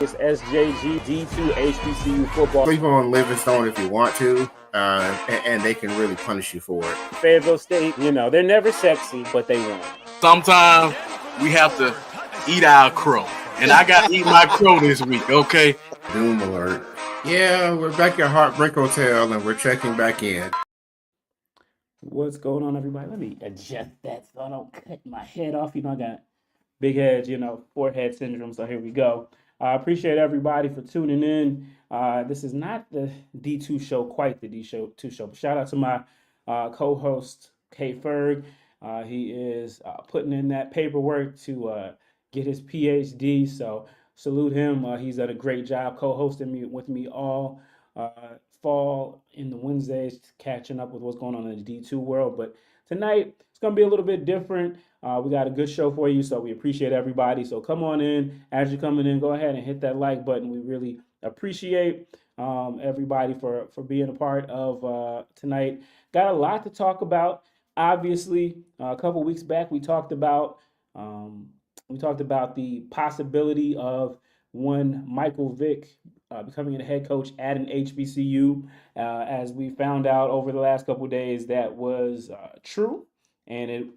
It's SJG D2 HBCU football. Sleep on Livingstone if you want to, and they can really punish you for it. Fayetteville State, they're never sexy, but they won. Sometimes we have to eat our crow. And I got to eat my crow this week, okay? Doom alert. Yeah, we're back at Heartbreak Hotel, and we're checking back in. What's going on, everybody? Let me adjust that so I don't cut my head off. I got big heads, forehead syndrome, so here we go. I appreciate everybody for tuning in. This is not the D2 show, quite the D2 show. But shout out to my co-host, K. Ferg. He is putting in that paperwork to get his PhD, so salute him. He's done a great job co-hosting with me all fall in the Wednesdays, catching up with what's going on in the D2 world. But tonight, it's going to be a little bit different. We got a good show for you, so we appreciate everybody. So come on in. As you're coming in, go ahead and hit that like button. We really appreciate everybody for being a part of tonight. Got a lot to talk about. Obviously, a couple weeks back, we talked about the possibility of one Michael Vick becoming a head coach at an HBCU. As we found out over the last couple of days, that was true. And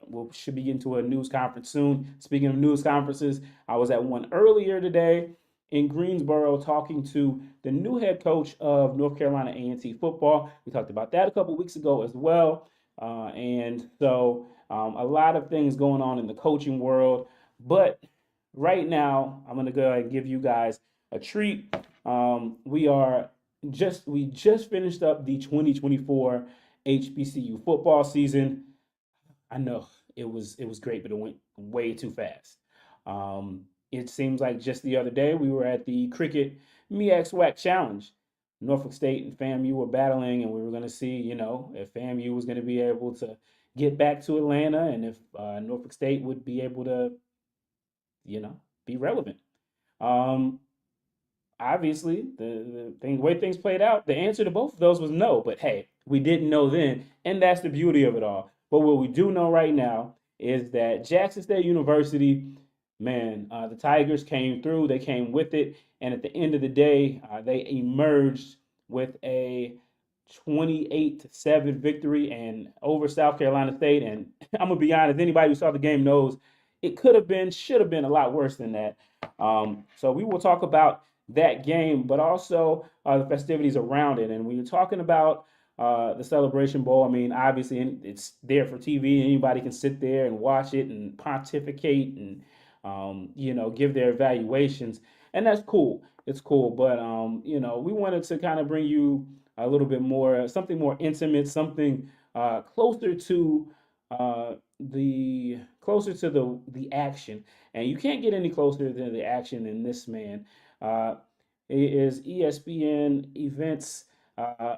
we should be getting to a news conference soon. Speaking of news conferences, I was at one earlier today in Greensboro talking to the new head coach of North Carolina A&T football. We talked about that a couple weeks ago as well. And so a lot of things going on in the coaching world. But right now, I'm going to go ahead and give you guys a treat. We just finished up the 2024 HBCU football season. I know it was great, but it went way too fast. It seems like just the other day we were at the Cricket MEAC SWAC Challenge. Norfolk State and FAMU were battling, and we were going to see, if FAMU was going to be able to get back to Atlanta, and if Norfolk State would be able to, be relevant. Obviously, the way things played out, the answer to both of those was no. But hey, we didn't know then, and that's the beauty of it all. But what we do know right now is that Jackson State University, man, the Tigers came through. They came with it, and at the end of the day, they emerged with a 28-7 victory and over South Carolina State. And I'm gonna be honest, anybody who saw the game knows it should have been a lot worse than that. So we will talk about that game, but also the festivities around it. And when you're talking about the Celebration Bowl, I mean, obviously it's there for TV. Anybody can sit there and watch it and pontificate and give their evaluations, and that's cool. It's cool, but we wanted to kind of bring you a little bit more, something more intimate, something closer to the action. And you can't get any closer than the action than this man. It is ESPN events.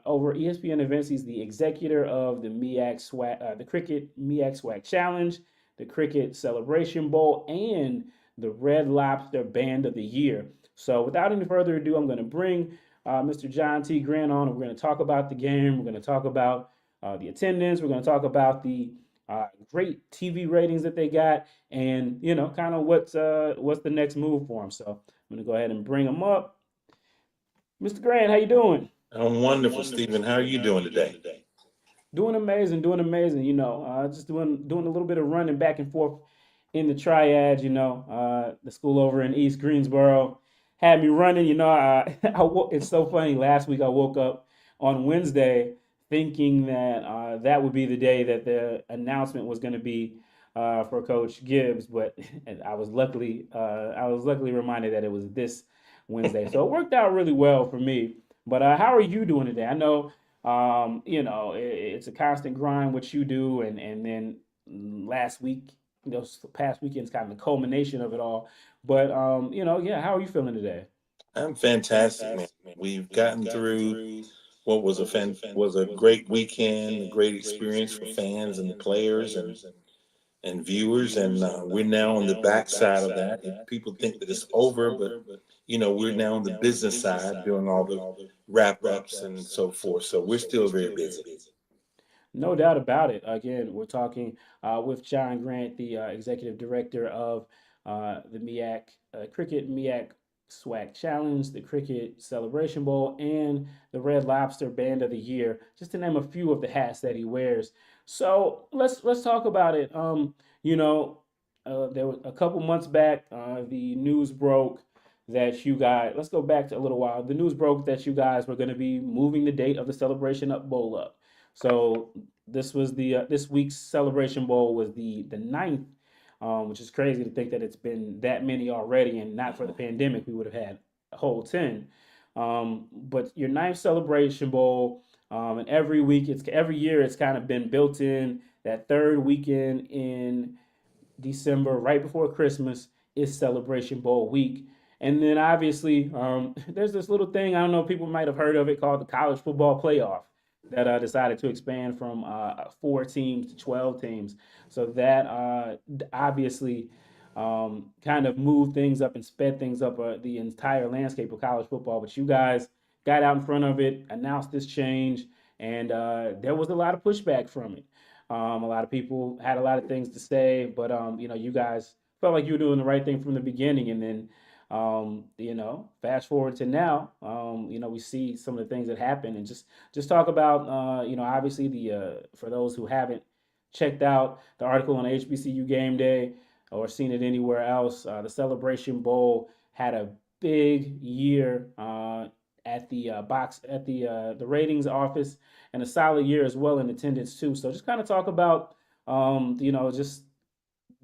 Over ESPN events, he's the executor of the the Cricket MEAC SWAC Challenge, the Cricket Celebration Bowl, and the Red Lobster Band of the Year. So without any further ado, I'm going to bring Mr. John T. Grant on, and we're going to talk about the game. We're going to talk about the attendance. We're going to talk about the great TV ratings that they got, and kind of what's the next move for them. So I'm going to go ahead and bring him up. Mr. Grant, how you doing? I'm wonderful, Stephen. How are you doing today? Doing amazing. Just doing a little bit of running back and forth in the triads. The school over in East Greensboro had me running. It's so funny. Last week I woke up on Wednesday thinking that that would be the day that the announcement was going to be for Coach Gibbs, but I was luckily reminded that it was this Wednesday, so it worked out really well for me. But how are you doing today? I know it's a constant grind what you do, and then last week, past weekend's kind of the culmination of it all. But how are you feeling today? I'm fantastic, man. We've gotten through what was a great weekend, a great experience for fans and the players and viewers, and we're now on the backside of that. And people think that it's over, but we're now on the business side doing all the wrap-ups and so forth. So we're still very busy. No doubt about it. Again, we're talking with John Grant, the executive director of the MEAC Cricket MEAC SWAC Challenge, the Cricket Celebration Bowl, and the Red Lobster Band of the Year, just to name a few of the hats that he wears. So let's talk about it. You know, there was a couple months back, the news broke that you guys. Let's go back to a little while. The news broke that you guys were going to be moving the date of the Celebration Up Bowl up. So this was this week's Celebration Bowl was the ninth, which is crazy to think that it's been that many already, and not for the pandemic, we would have had a whole 10. But your ninth Celebration Bowl, and every year it's kind of been built in that third weekend in December, right before Christmas, is Celebration Bowl week. And then obviously, there's this little thing, I don't know if people might have heard of it, called the College Football Playoff that decided to expand from 4 teams to 12 teams. So that obviously kind of moved things up and sped things up, the entire landscape of college football. But you guys got out in front of it, announced this change, and there was a lot of pushback from it. A lot of people had a lot of things to say, but you guys felt like you were doing the right thing from the beginning, and then fast forward to now, we see some of the things that happen, and just talk about, obviously the for those who haven't checked out the article on HBCU Gameday or seen it anywhere else, the Celebration Bowl had a big year at the ratings office, and a solid year as well in attendance too. So just kind of talk about, just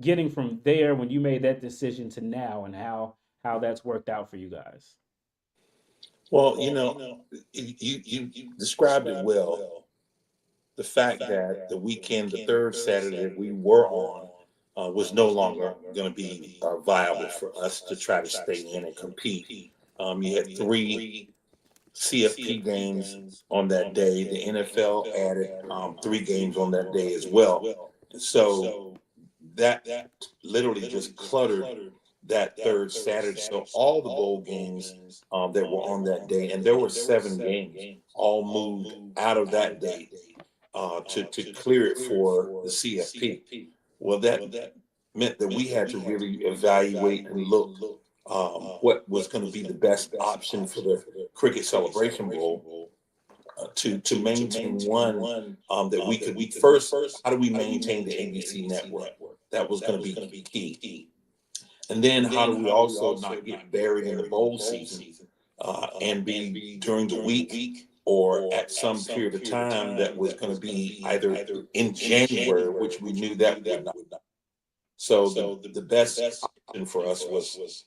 getting from there when you made that decision to now, and how that's worked out for you guys. Well, you described it well. The fact that the weekend, the third Saturday that we were on, was no longer going to be viable for us to try to stay in and compete. You had 3 CFP games on that day. The NFL added 3 games on that day as well. And so that literally just cluttered that third Saturday. So all the bowl games that were on that day, and there were 7 games, all moved out of that day to clear it for the CFP. Well, that meant that we had to really evaluate and look what was going to be the best option for the Cricket Celebration Bowl to maintain one that we could first. How do we maintain the ABC network? That was going to be key. And then how do we also not get buried in the bowl season and be during the week or at some period of time that was going to be either in January, which we knew that would not. So the best option for us was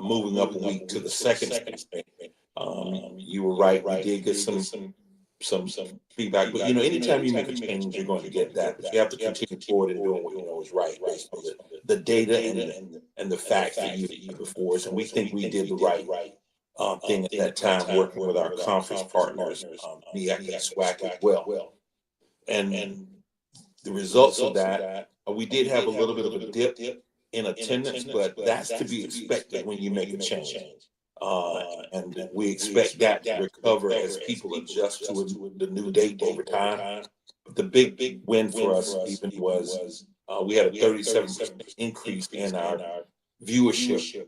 moving up a week to the second Saturday. You were right. We did get some feedback, but anytime you make a change, you're going to get that. But you have to continue forward and doing what you know is right, based on the data and the facts that you had before us. And we think we did the right thing at that time, working with our conference partners, NEAC and SWAC as well. And the results of that, we did have a little bit of a dip in attendance, but that's to be expected when you make a change. And we expect that to recover as people adjust to the new date over time. But the big win for us even was we had a 37% increase in our viewership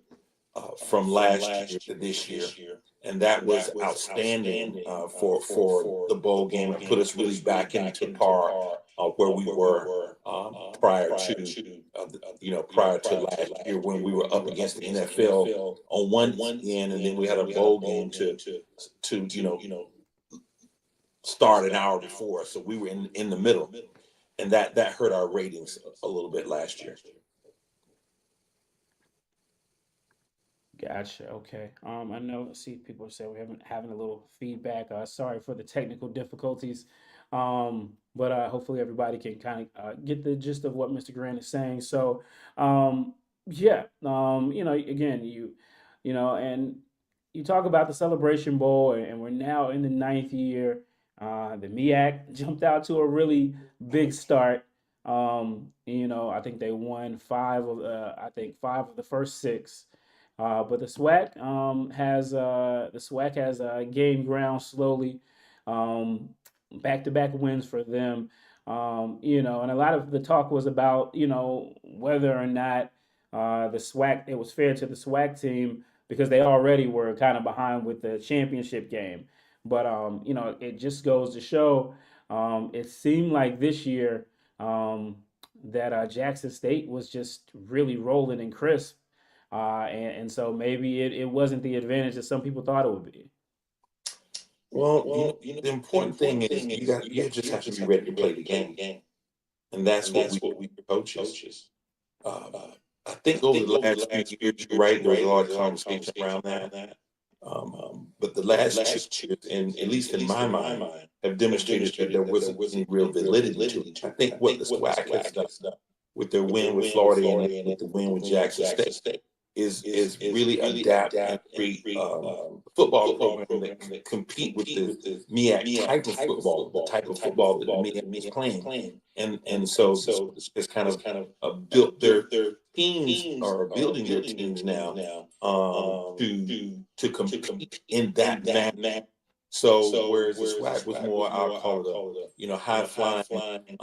from last year to this year. And that was outstanding for the bowl game. It put us really back into par where we were prior to last year, when we were up against the NFL on one end, and then we had a bowl game to start an hour before. So we were in the middle, and that hurt our ratings a little bit last year. Gotcha. Okay. I know. See, people say we're having a little feedback. Sorry for the technical difficulties. But hopefully everybody can kind of get the gist of what Mr. Grant is saying. So, yeah. Again, and you talk about the Celebration Bowl, and we're now in the 9th year. The MEAC jumped out to a really big start. I think they won 5 of the first 6. But the SWAC has gained ground slowly. Back-to-back wins for them. And a lot of the talk was about whether or not it was fair to the SWAC team because they already were kind of behind with the championship game. But it just goes to show. It seemed like this year that Jackson State was just really rolling and crisp, and so maybe it wasn't the advantage that some people thought it would be. Well, the important thing is you just have to be ready to play the game, and that's what we do for coaches. Uh, I think over the last few years, you're right, there was a lot of conversation around that. But the last 2 years, and at least in my mind, have demonstrated that there wasn't any real validity to it. I think what the SWAC has done with their win with Florida and with the win with Jackson State is really adapt and create football program that can compete with the MEAC type of football, the type of football that the MEAC is playing. And so it's kind of built their teams or building their teams now to compete in that manner. So whereas the SWAC was more, I'll call it high flying,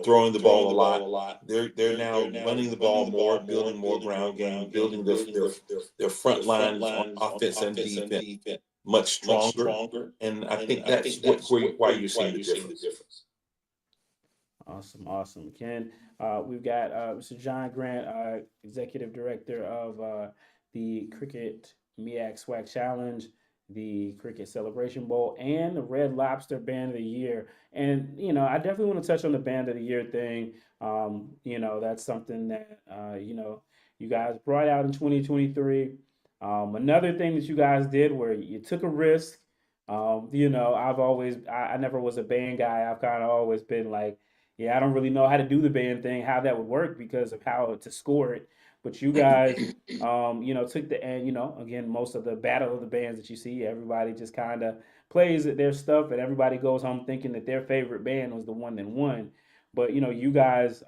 throwing the ball a lot. They're now running the ball more, building more ground game, building their front lines on offense and defense much stronger. And I think that's why you're seeing the difference. Awesome. Ken, we've got Mr. John Grant, Executive Director of the Cricket MEAC SWAC Challenge, the Cricket Celebration Bowl, and the Red Lobster Band of the Year. And, I definitely want to touch on the Band of the Year thing. That's something that, you guys brought out in 2023. Another thing that you guys did where you took a risk. I never was a band guy. I've kind of always been like, yeah, I don't really know how to do the band thing, how that would work because of how to score it. But you guys, took the end, again, most of the battle of the bands that you see, everybody just kind of plays their stuff and everybody goes home thinking that their favorite band was the one that won. But, you guys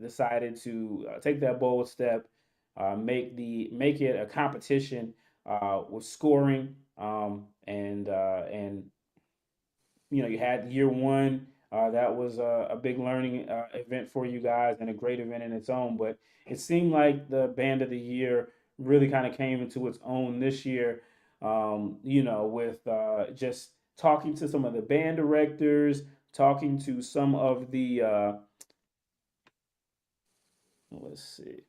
decided to take that bold step, make it a competition with scoring, and you had year one. That was a big learning event for you guys and a great event in its own. But it seemed like the Band of the Year really kind of came into its own this year, with just talking to some of the band directors, talking to some of the, let's see,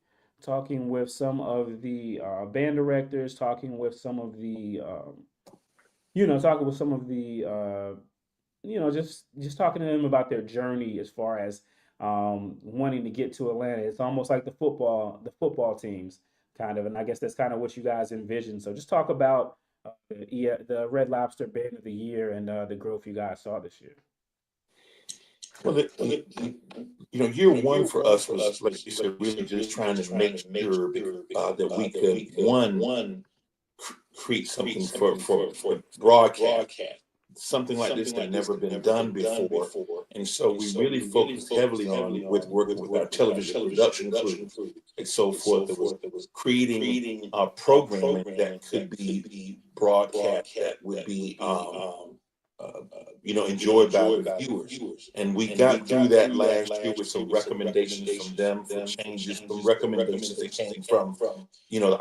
talking with some of the band directors, talking with some of the, talking with some of the just talking to them about their journey as far as wanting to get to Atlanta. It's almost like the football teams kind of, and I guess that's kind of what you guys envision. So just talk about the Red Lobster Band of the Year and the growth you guys saw this year. Well, year one for us was, like you said, really just trying to make sure that we could create something for broadcast. Something like this had never been done before. And so we really focused heavily on working with our television production crew and so forth. That was creating programming that could be broadcast, that would be enjoyed by the viewers. And we got through that last year with some recommendations from them for changes, some recommendations that came from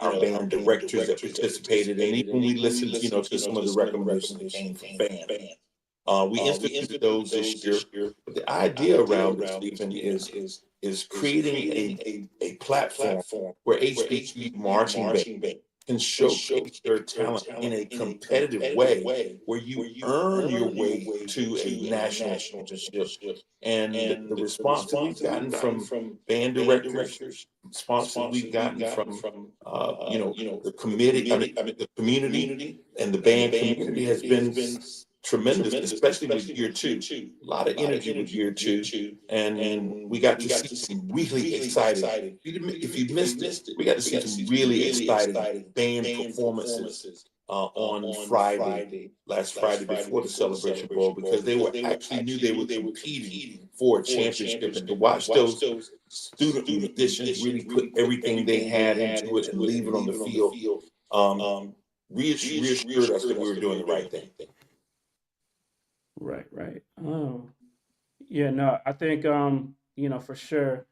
our band directors that participated, and even we listened, to some of the recommendations that came from fans. We instituted those this year, but the idea around it, Stephen, is creating a platform where HBCU marching band can showcase their talent in a competitive way, where you earn your way to a national championship. And the response that we've gotten from band directors, responses we've gotten from the committee, the community and the band community has been tremendous, especially with year two. A lot of energy with year two, and we got to see some really exciting. If you missed it, we got to see some really exciting band performances on Friday, last Friday before the Celebration Bowl, because they were actually knew they were competing for a championship, and to watch those student musicians really put everything they had into it and leave it on the field, reassured us that we were doing the right thing. Right. Yeah, no, I think for sure.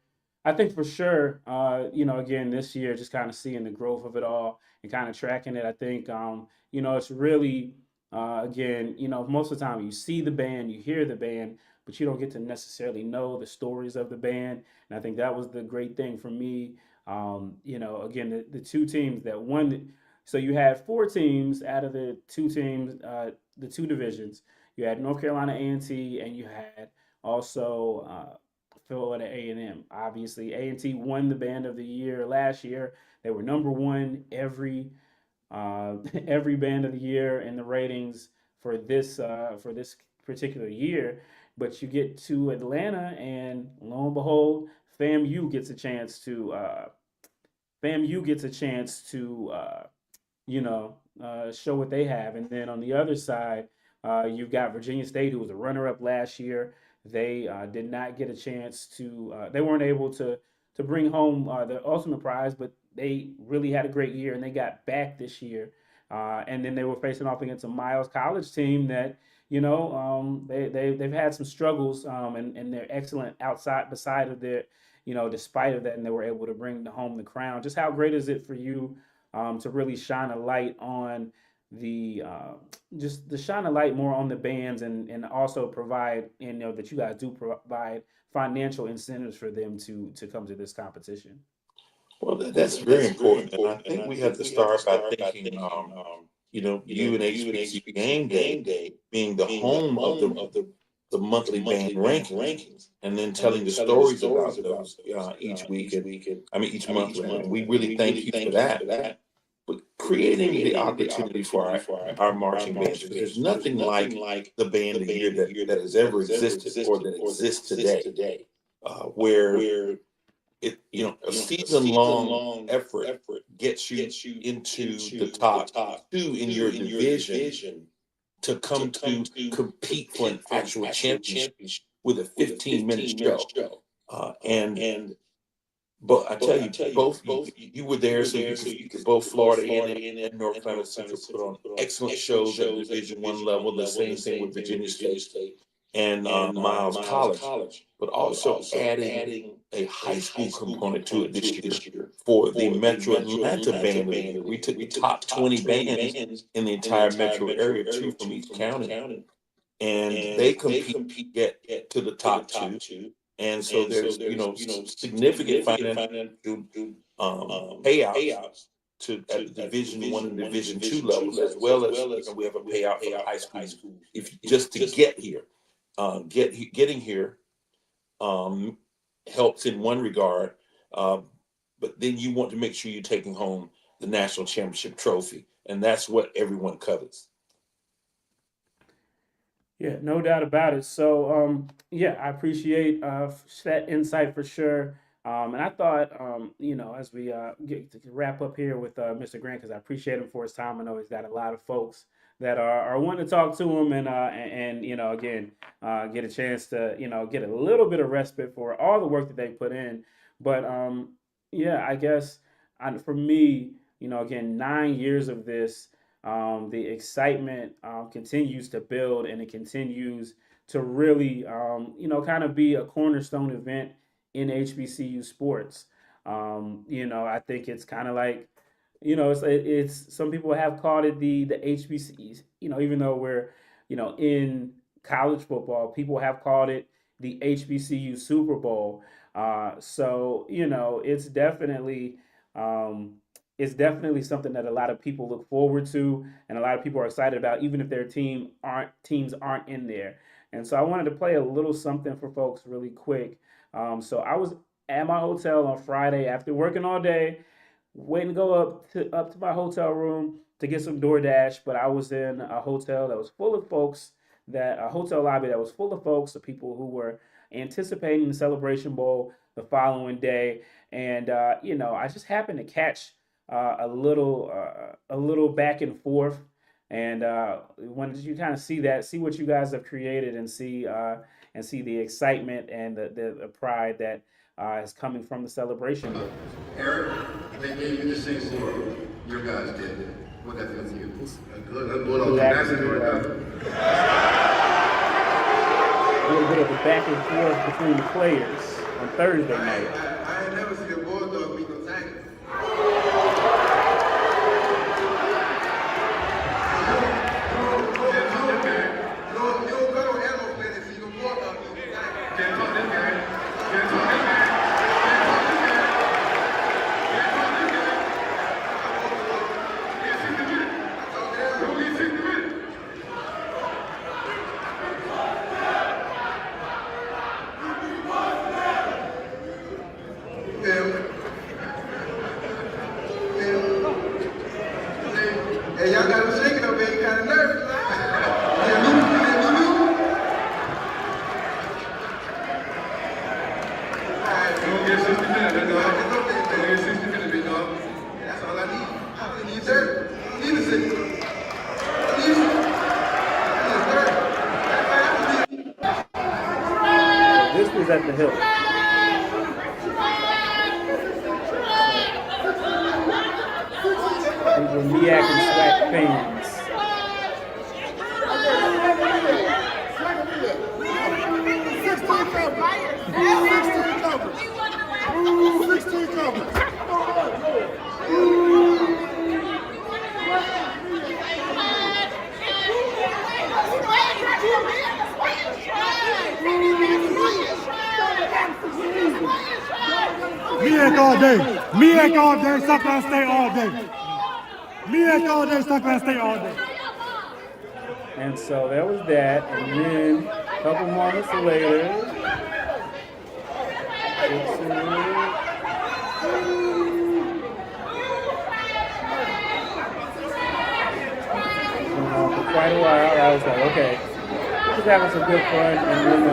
I think for sure, again, this year, just kind of seeing the growth of it all and kind of tracking it. I think, it's really, again, most of the time you see the band, you hear the band, but you don't get to necessarily know the stories of the band. And I think that was the great thing for me. Again, the two teams that won. So you had four teams out of the two teams, the two divisions. You had North Carolina A&T, and you had also Florida A&M. Obviously, A&T won the Band of the Year last year. They were number one every Band of the Year in the ratings for this particular year. But you get to Atlanta, and lo and behold, FAMU gets a chance to FAMU gets a chance to show what they have. And then on the other side, you've got Virginia State, who was a runner-up last year. They did not get a chance to. They weren't able to bring home the ultimate prize, but they really had a great year, and they got back this year. And then they were facing off against a Miles College team that they've had some struggles, and they're excellent outside beside of their despite of that, and they were able to bring home the crown. Just how great is it for you to really shine a light on the just to shine a light more on the bands, and also provide, that you guys do provide financial incentives for them to come to this competition. Well, that's very important, and I think we have to start by thinking, you and HBCU Game Day being the home of the monthly band rankings, and then telling the stories about those each week, each month. And we really thank you for that. But creating the opportunity for our marching bands, because there's nothing like the band of the year that has ever existed or that exists today, where a season-long effort gets you into the top two in your division to come to compete for an actual championship with a 15-minute show. But I tell you, both you were there, so you could both Florida and North Carolina Central put on excellent shows at Division One level. The same thing with Virginia State and Miles College, but also adding a high school component to it this year for the Metro Atlanta Band of the Year. We took the top 20 bands in the entire metro area, two from each county, and they compete, get to the top two. And so there's significant financial payouts at the Division One and Division Two levels, as well as we have a payout for high school if just to get here. Getting here helps in one regard, but then you want to make sure you're taking home the national championship trophy, and that's what everyone covets. Yeah, no doubt about it. So, I appreciate that insight for sure. And I thought, as we get to wrap up here with Mr. Grant, because I appreciate him for his time. I know he's got a lot of folks that are wanting to talk to him, and again, get a chance to get a little bit of respite for all the work that they put in. But I guess for me, again, 9 years of this. The excitement continues to build, and it continues to really, kind of be a cornerstone event in HBCU sports. I think it's kind of like, it's some people have called it the HBCUs. Even though we're, in college football, people have called it the HBCU Super Bowl. So it's definitely. It's definitely something that a lot of people look forward to, and a lot of people are excited about, even if their teams aren't in there. And so I wanted to play a little something for folks really quick. So I was at my hotel on Friday after working all day, waiting to go up to my hotel room to get some DoorDash, but I was in a hotel that was full of folks, a hotel lobby that was full of folks, of people who were anticipating the Celebration Bowl the following day. And I just happened to catch a little back and forth, and wanted you kind of see what you guys have created, and see the excitement and the pride that is coming from the celebration. Eric, they gave you the same story. Your guys did. What that feels to you? Good. A little bit of the back and forth between the players. on Thursday night. I ain't never seen a Bulldog beat no Tiger. You don't go to Animal Planet and see no Bulldog beat no Tiger. Can't talk this guy. Can't talk this guy. Hey, y'all got him shaking up there, he kind of nervous. Don't get 60 minutes, big dog. It's okay, man. Don't get 60 minutes, big dog. That's all I need. I only need 30. I need a 60. I need a 30. This was at the Hill. These were MEAC and SWAC fans. MEAC all day. MEAC all day. Southbound State all day. MEAC all day. Southbound State all day. And so there was that, and then a couple moments later, for quite a while, I was like, okay, we're just having some good fun, and then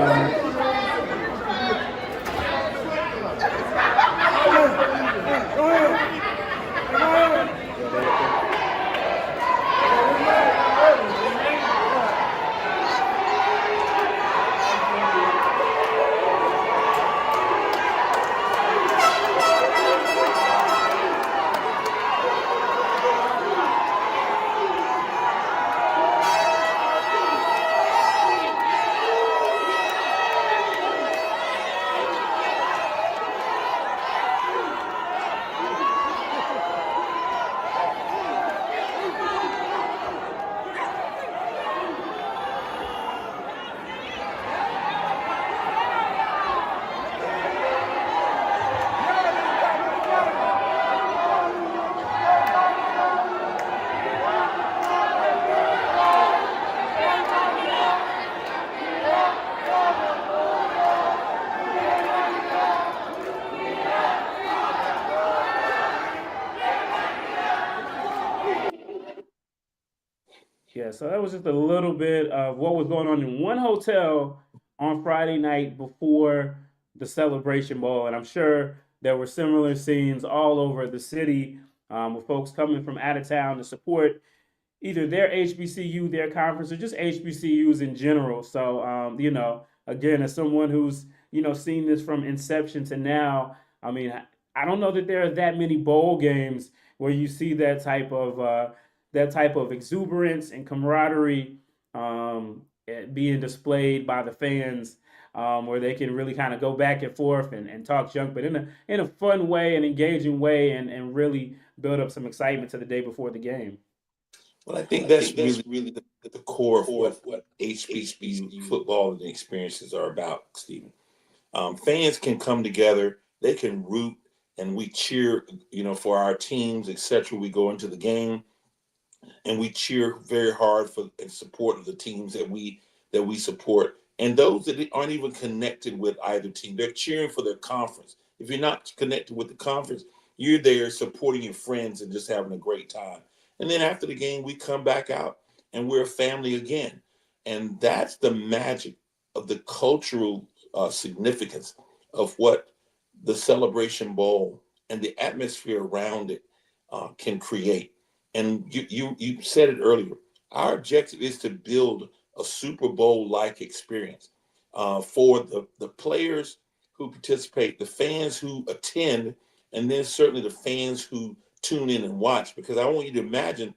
yeah, so that was just a little bit of what was going on in one hotel on Friday night before the Celebration Bowl. And I'm sure there were similar scenes all over the city with folks coming from out of town to support either their HBCU, their conference, or just HBCUs in general. So, again, as someone who's, seen this from inception to now, I mean, I don't know that there are that many bowl games where you see that type of exuberance and camaraderie being displayed by the fans, where they can really kind of go back and forth and talk junk, but in a fun way, an engaging way, and really build up some excitement to the day before the game. Well, I think that's really the core of what HBCU football and the experiences are about, Stephen. Fans can come together, they can root, and we cheer, for our teams, etc. We go into the game, and we cheer very hard for in support of the teams that we support, and those that aren't even connected with either team, they're cheering for their conference. If you're not connected with the conference, you're there supporting your friends and just having a great time. And then after the game, we come back out and we're a family again. And that's the magic of the cultural significance of what the Celebration Bowl and the atmosphere around it can create. And you said it earlier. Our objective is to build a Super Bowl-like experience for the players who participate, the fans who attend, and then certainly the fans who tune in and watch. Because I want you to imagine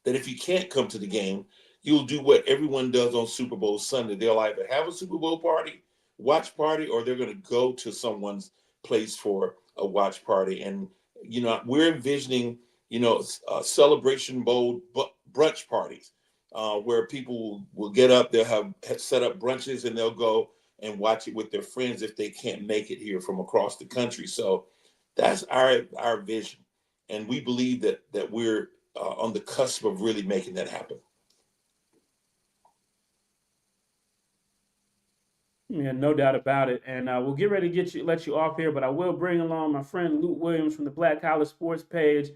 that if you can't come to the game, you'll do what everyone does on Super Bowl Sunday. They'll either have a Super Bowl party watch party or they're going to go to someone's place for a watch party. And, we're envisioning, celebration bowl brunch parties where people will get up, they'll have set up brunches and they'll go and watch it with their friends if they can't make it here from across the country. So that's our vision. And we believe that we're on the cusp of really making that happen. Yeah, no doubt about it. And we'll get ready to let you off here, but I will bring along my friend Lut Williams from the Black College Sports page,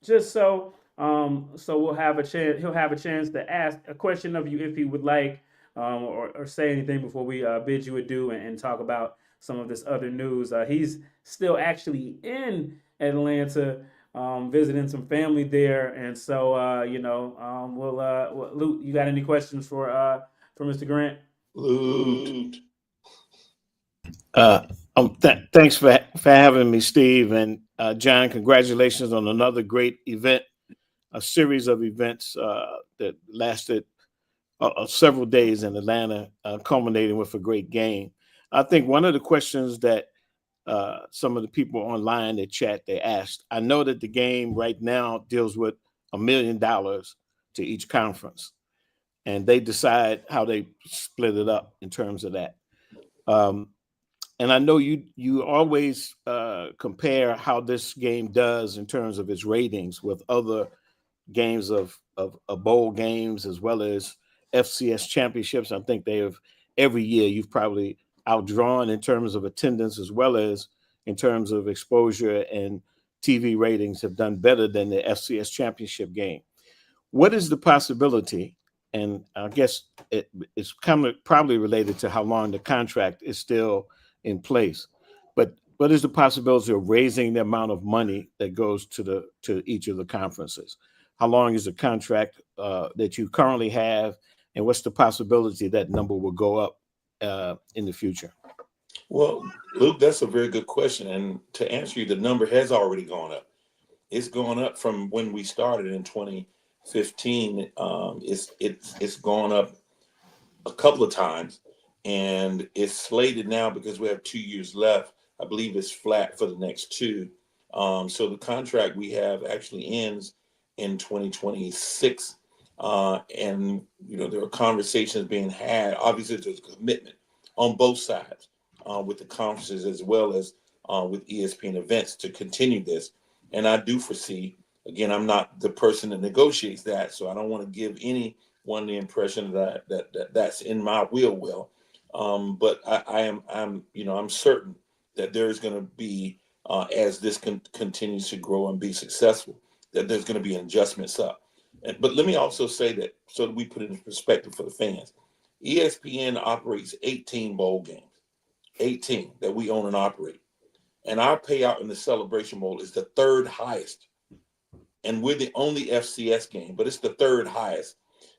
just so we'll have a chance. He'll have a chance to ask a question of you if he would like, or say anything before we bid you adieu and talk about some of this other news. He's still actually in Atlanta, visiting some family there, and so Lut, you got any questions for Mr. Grant? Loot. Thanks for having me, Steve, and John. Congratulations on another great event, a series of events that lasted several days in Atlanta, culminating with a great game. I think one of the questions that some of the people online that chat, they asked, I know that the game right now deals with $1 million to each conference, and they decide how they split it up in terms of that. And I know you always compare how this game does in terms of its ratings with other games of bowl games as well as FCS championships. I think they have every year you've probably outdrawn in terms of attendance as well as in terms of exposure, and TV ratings have done better than the FCS championship game. What is the possibility? And I guess it's kind of probably related to how long the contract is still in place. But what is the possibility of raising the amount of money that goes to each of the conferences? How long is the contract that you currently have, and what's the possibility that number will go up in the future? Well, Luke, that's a very good question. And to answer you, the number has already gone up. It's gone up from when we started in 2015. It's gone up a couple of times, and it's slated now because we have 2 years left. I believe it's flat for the next two. So the contract we have actually ends in 2026. And, there are conversations being had. Obviously, there's a commitment on both sides with the conferences as well as with ESPN events to continue this. And I do foresee, again, I'm not the person that negotiates that, so I don't want to give anyone the impression that's in my will. But I'm certain that there's going to be, as this continues to grow and be successful, that there's going to be adjustments up. But let me also say that, so that we put it in perspective for the fans, ESPN operates 18 bowl games, 18 that we own and operate. And our payout in the Celebration Bowl is the third highest. And we're the only FCS game, but it's the third highest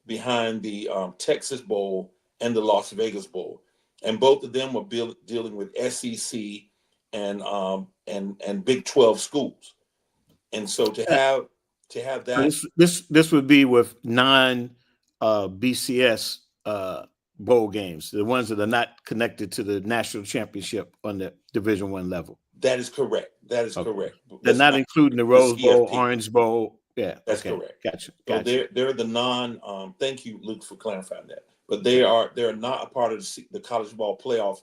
behind the Texas Bowl and the Las Vegas Bowl. And both of them were dealing with SEC and Big 12 schools. And so to have that. This would be with non-BCS bowl games, the ones that are not connected to the national championship on the Division I level. That is correct. That is correct. They're not including the Rose Bowl, Orange Bowl. Yeah, that's correct. Gotcha. So they're the non. Thank you, Luke, for clarifying that. But they're not a part of the college ball playoff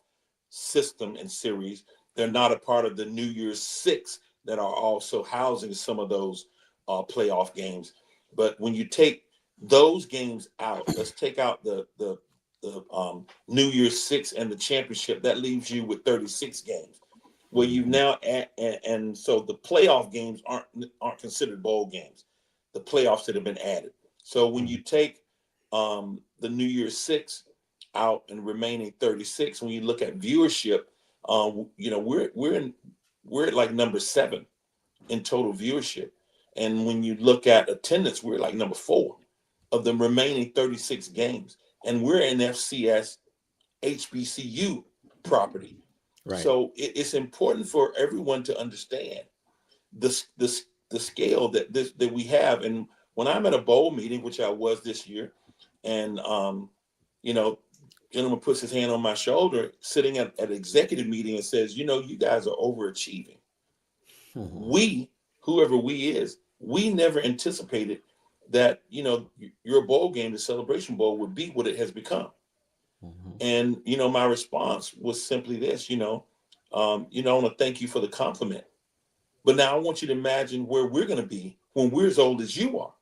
system and series. They're not a part of the New Year's Six that are also housing some of those playoff games. But when you take those games out, let's take out the New Year's Six and the championship. That leaves you with 36 games. Where you've now and so the playoff games aren't considered bowl games, the playoffs that have been added. So when you take the New Year's Six out and remaining 36, when you look at viewership, we're at like number 7 in total viewership, and when you look at attendance, we're like number 4 of the remaining 36 games, and we're an FCS HBCU property. Right. So it's important for everyone to understand the scale that we have. And when I'm at a bowl meeting, which I was this year, and gentleman puts his hand on my shoulder sitting at an executive meeting and says, you know, you guys are overachieving. We, whoever we is, we never anticipated that, you know, your bowl game, the Celebration Bowl, would be what it has become. And, you know, my response was simply this, I want to thank you for the compliment. But now I want you to imagine where we're going to be when we're as old as you are.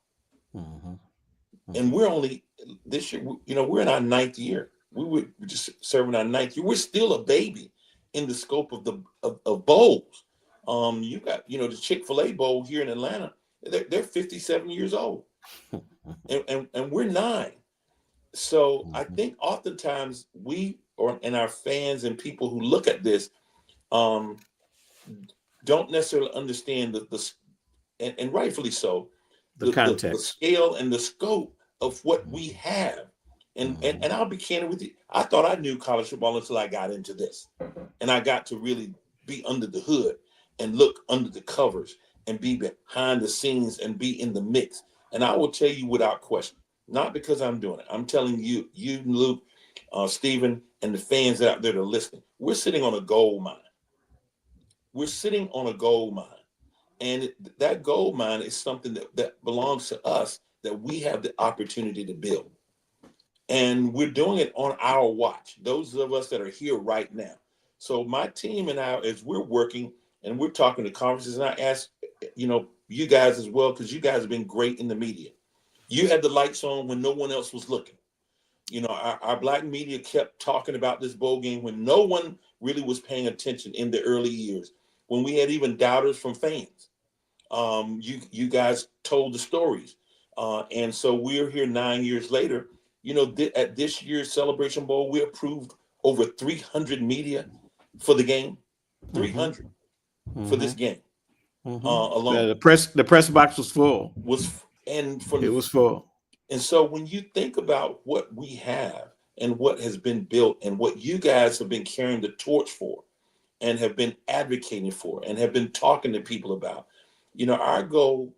And we're only this year, we're in our 9th year. We were just serving our 9th year. We're still a baby in the scope of bowls. You got, the Chick-fil-A Bowl here in Atlanta. They're 57 years old, and we're 9. So I think oftentimes and our fans and people who look at this don't necessarily understand and rightfully so, the context, the scale and the scope of what we have. And I'll be candid with you. I thought I knew college football until I got into this, and I got to really be under the hood and look under the covers and be behind the scenes and be in the mix. And I will tell you without question, not because I'm doing it. I'm telling you, Luke, Stephen, and the fans out there that are listening, we're sitting on a gold mine. We're sitting on a gold mine. And that gold mine is something that belongs to us, that we have the opportunity to build. And we're doing it on our watch, those of us that are here right now. So my team and I, as we're working and we're talking to conferences, and I ask, you guys as well, because you guys have been great in the media. You had the lights on when no one else was looking. Our black media kept talking about this bowl game when no one really was paying attention in the early years, when we had even doubters from fans. You guys told the stories. And so we're here 9 years later. At this year's Celebration Bowl, we approved over 300 media for the game, 300 for this game alone. The press box was full. It was full. And so when you think about what we have and what has been built and what you guys have been carrying the torch for and have been advocating for and have been talking to people about, our goal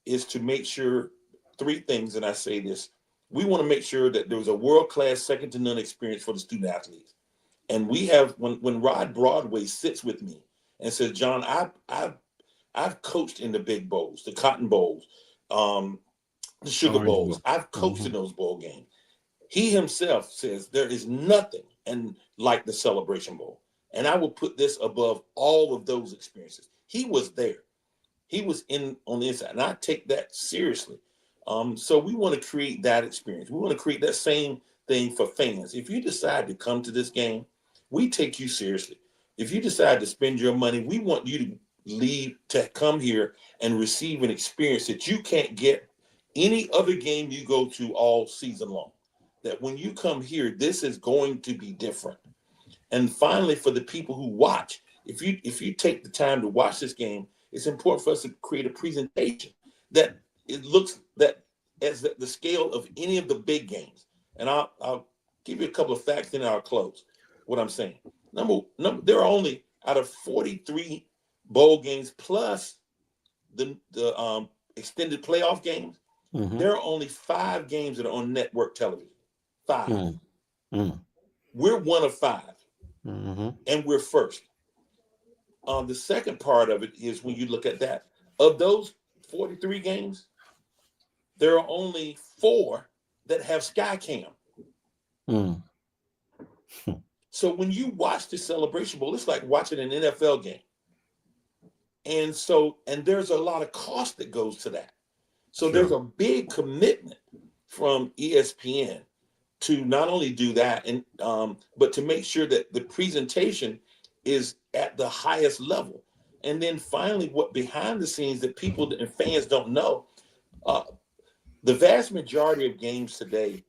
is to make sure 3 things, and I say this. We want to make sure that there was a world-class, second-to-none experience for the student athletes. And we have, when Rod Broadway sits with me and says, John, I've coached in the big bowls, the Cotton Bowls, the Sugar Bowls. I've coached in those bowl games. He himself says there is nothing like the Celebration Bowl. And I will put this above all of those experiences. He was there. He was on the inside. And I take that seriously. So we want to create that experience. We want to create that same thing for fans. If you decide to come to this game, we take you seriously. If you decide to spend your money, we want you to come here and receive an experience that you can't get any other game you go to all season long. That when you come here, this is going to be different. And finally, for the people who watch, if you take the time to watch this game, it's important for us to create a presentation that it looks that as the scale of any of the big games. And I'll give you a couple of facts, then I'll close what I'm saying. Number, there are only, out of 43 bowl games plus the extended playoff games, there are only 5 games that are on network television. 5. We're one of 5, and we're first. The second part of it is when you look at that, of those 43 games, there are only 4 that have Skycam. So when you watch the Celebration Bowl, it's like watching an NFL game. And there's a lot of cost that goes to that. So there's a big commitment from ESPN to not only do that, but to make sure that the presentation is at the highest level. And then finally, what behind the scenes that people and fans don't know, the vast majority of games today,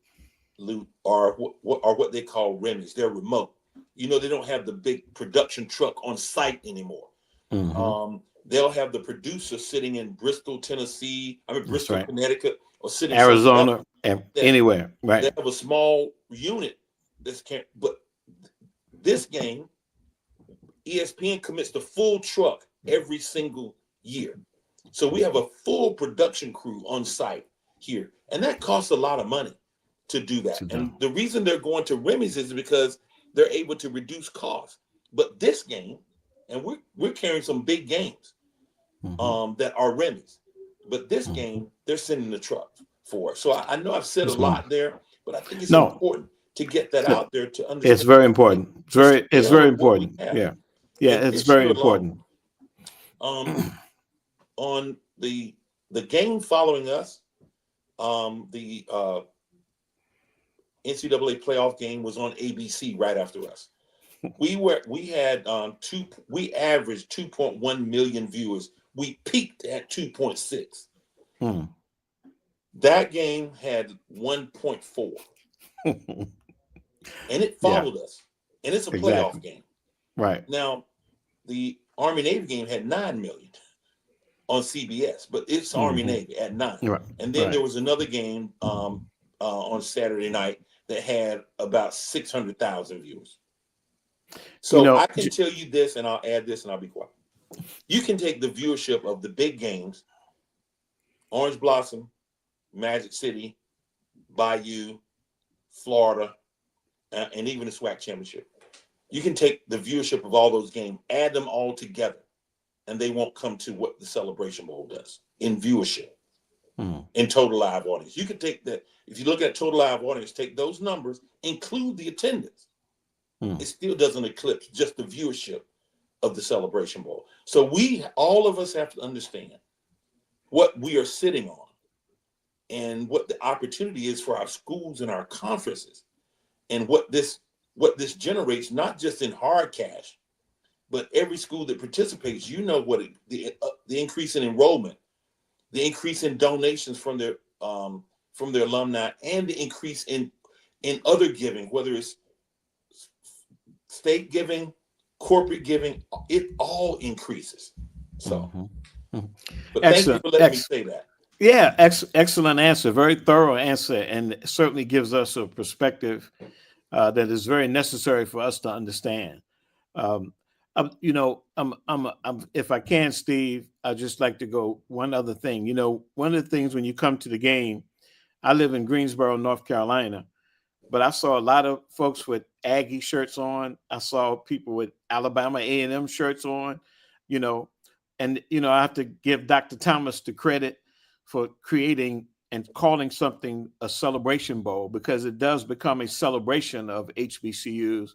Lou, are what they call remmies. They're remote. They don't have the big production truck on site anymore. They'll have the producer sitting in Bristol, Tennessee, Bristol, Connecticut, or sitting Arizona, anywhere. Right. They have a small unit but this game, ESPN commits the full truck every single year. So we have a full production crew on site here, and that costs a lot of money. to do that. To And do. the reason they're going to Remy's is because they're able to reduce costs. But this game, and we're carrying some big games that are Remy's. But this game, they're sending the truck for us. So I know I've said a lot there, but I think it's important to get that out there to understand. It's very important. It's very important. Yeah. Yeah, And it's this very year alone, important. On the game following us, the NCAA playoff game was on ABC right after us. We averaged 2.1 million viewers. We peaked at 2.6. That game had 1.4. And it followed us. And it's a playoff game. Right. Now, the Army-Navy game had 9 million on CBS, but it's Army-Navy at 9. Right. And then there was another game on Saturday night that had about 600,000 viewers. So I can tell you this, and I'll add this, and I'll be quiet. You can take the viewership of the big games, Orange Blossom, Magic City, Bayou, Florida, and even the SWAC championship. You can take the viewership of all those games, add them all together, and they won't come to what the Celebration Bowl does in viewership, in total live audience. You can take that, if you look at total live audience, take those numbers, include the attendance. It still doesn't eclipse just the viewership of the Celebration Bowl. So all of us have to understand what we are sitting on and what the opportunity is for our schools and our conferences, and what this generates, not just in hard cash, but every school that participates. What the increase in enrollment, the increase in donations from their alumni, and the increase in other giving, whether it's state giving, corporate giving, it all increases. So, but thank you for letting me say that. Yeah, excellent answer. Very thorough answer, and it certainly gives us a perspective that is very necessary for us to understand. If I can, Steve, I'd just like to go one other thing. One of the things when you come to the game, I live in Greensboro, North Carolina, but I saw a lot of folks with Aggie shirts on. I saw people with Alabama A&M shirts on, and I have to give Dr. Thomas the credit for creating and calling something a Celebration Bowl, because it does become a celebration of HBCUs,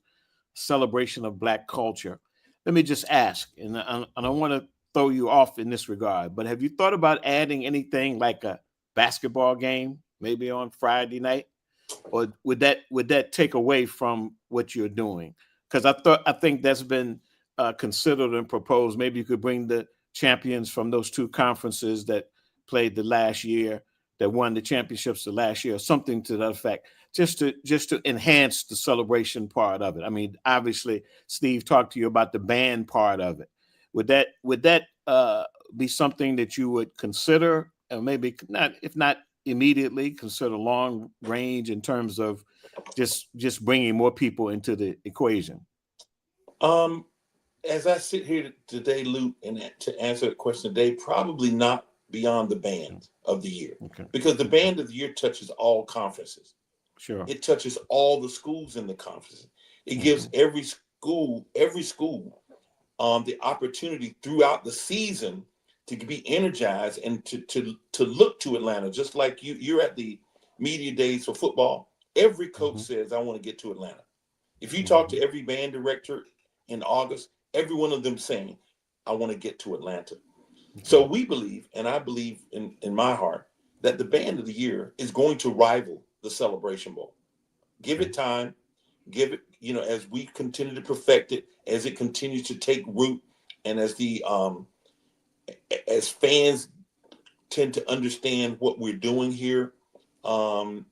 celebration of Black culture. Let me just ask, and I don't want to throw you off in this regard, but have you thought about adding anything like a basketball game, maybe on Friday night? Or would that take away from what you're doing? Because I think that's been considered and proposed. Maybe you could bring the champions from those two conferences that played the last year, that won the championships the last year, something to that effect, just to enhance the celebration part of it. I mean, obviously, Steve talked to you about the band part of it. Would that be something that you would consider, and maybe not, if not immediately, consider long range in terms of just bringing more people into the equation? As I sit here today, Luke, and to answer the question today, probably not beyond the band of the year, because the band of the year touches all conferences. Sure. It touches all the schools in the conferences. It gives every school the opportunity throughout the season to be energized and to look to Atlanta. Just like you're at the media days for football, every coach says, I want to get to Atlanta. If you talk to every band director in August, every one of them saying, I want to get to Atlanta. So we believe, and I believe in my heart, that the band of the year is going to rival the Celebration Bowl. Give it time, give it, as we continue to perfect it, as it continues to take root, and as as fans tend to understand what we're doing here, I'm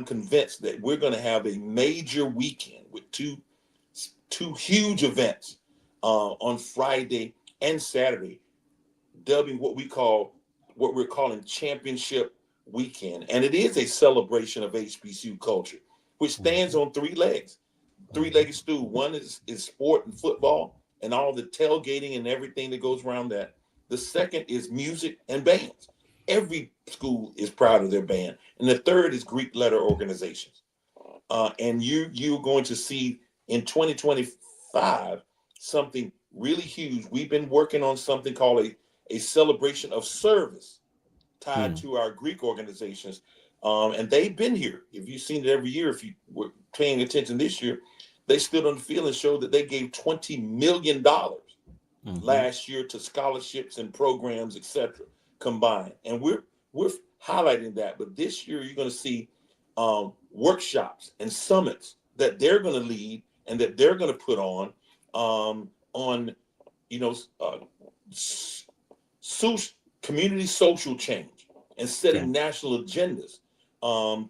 convinced that we're going to have a major weekend with two huge events on Friday and Saturday, dubbing what we're calling Championship Weekend. And it is a celebration of HBCU culture, which stands on three legs, three-legged stool. One is sport and football and all the tailgating and everything that goes around that. The second is music and bands. Every school is proud of their band. And the third is Greek letter organizations. And you're going to see in 2025 something really huge. We've been working on something called a celebration of service tied to our Greek organizations. And they've been here. If you've seen it every year, if you were paying attention this year, they stood on the field and showed that they gave $20 million last year to scholarships and programs, etc., combined. And we're highlighting that. But this year, you're going to see workshops and summits that they're going to lead and that they're going to put on community social change and setting national agendas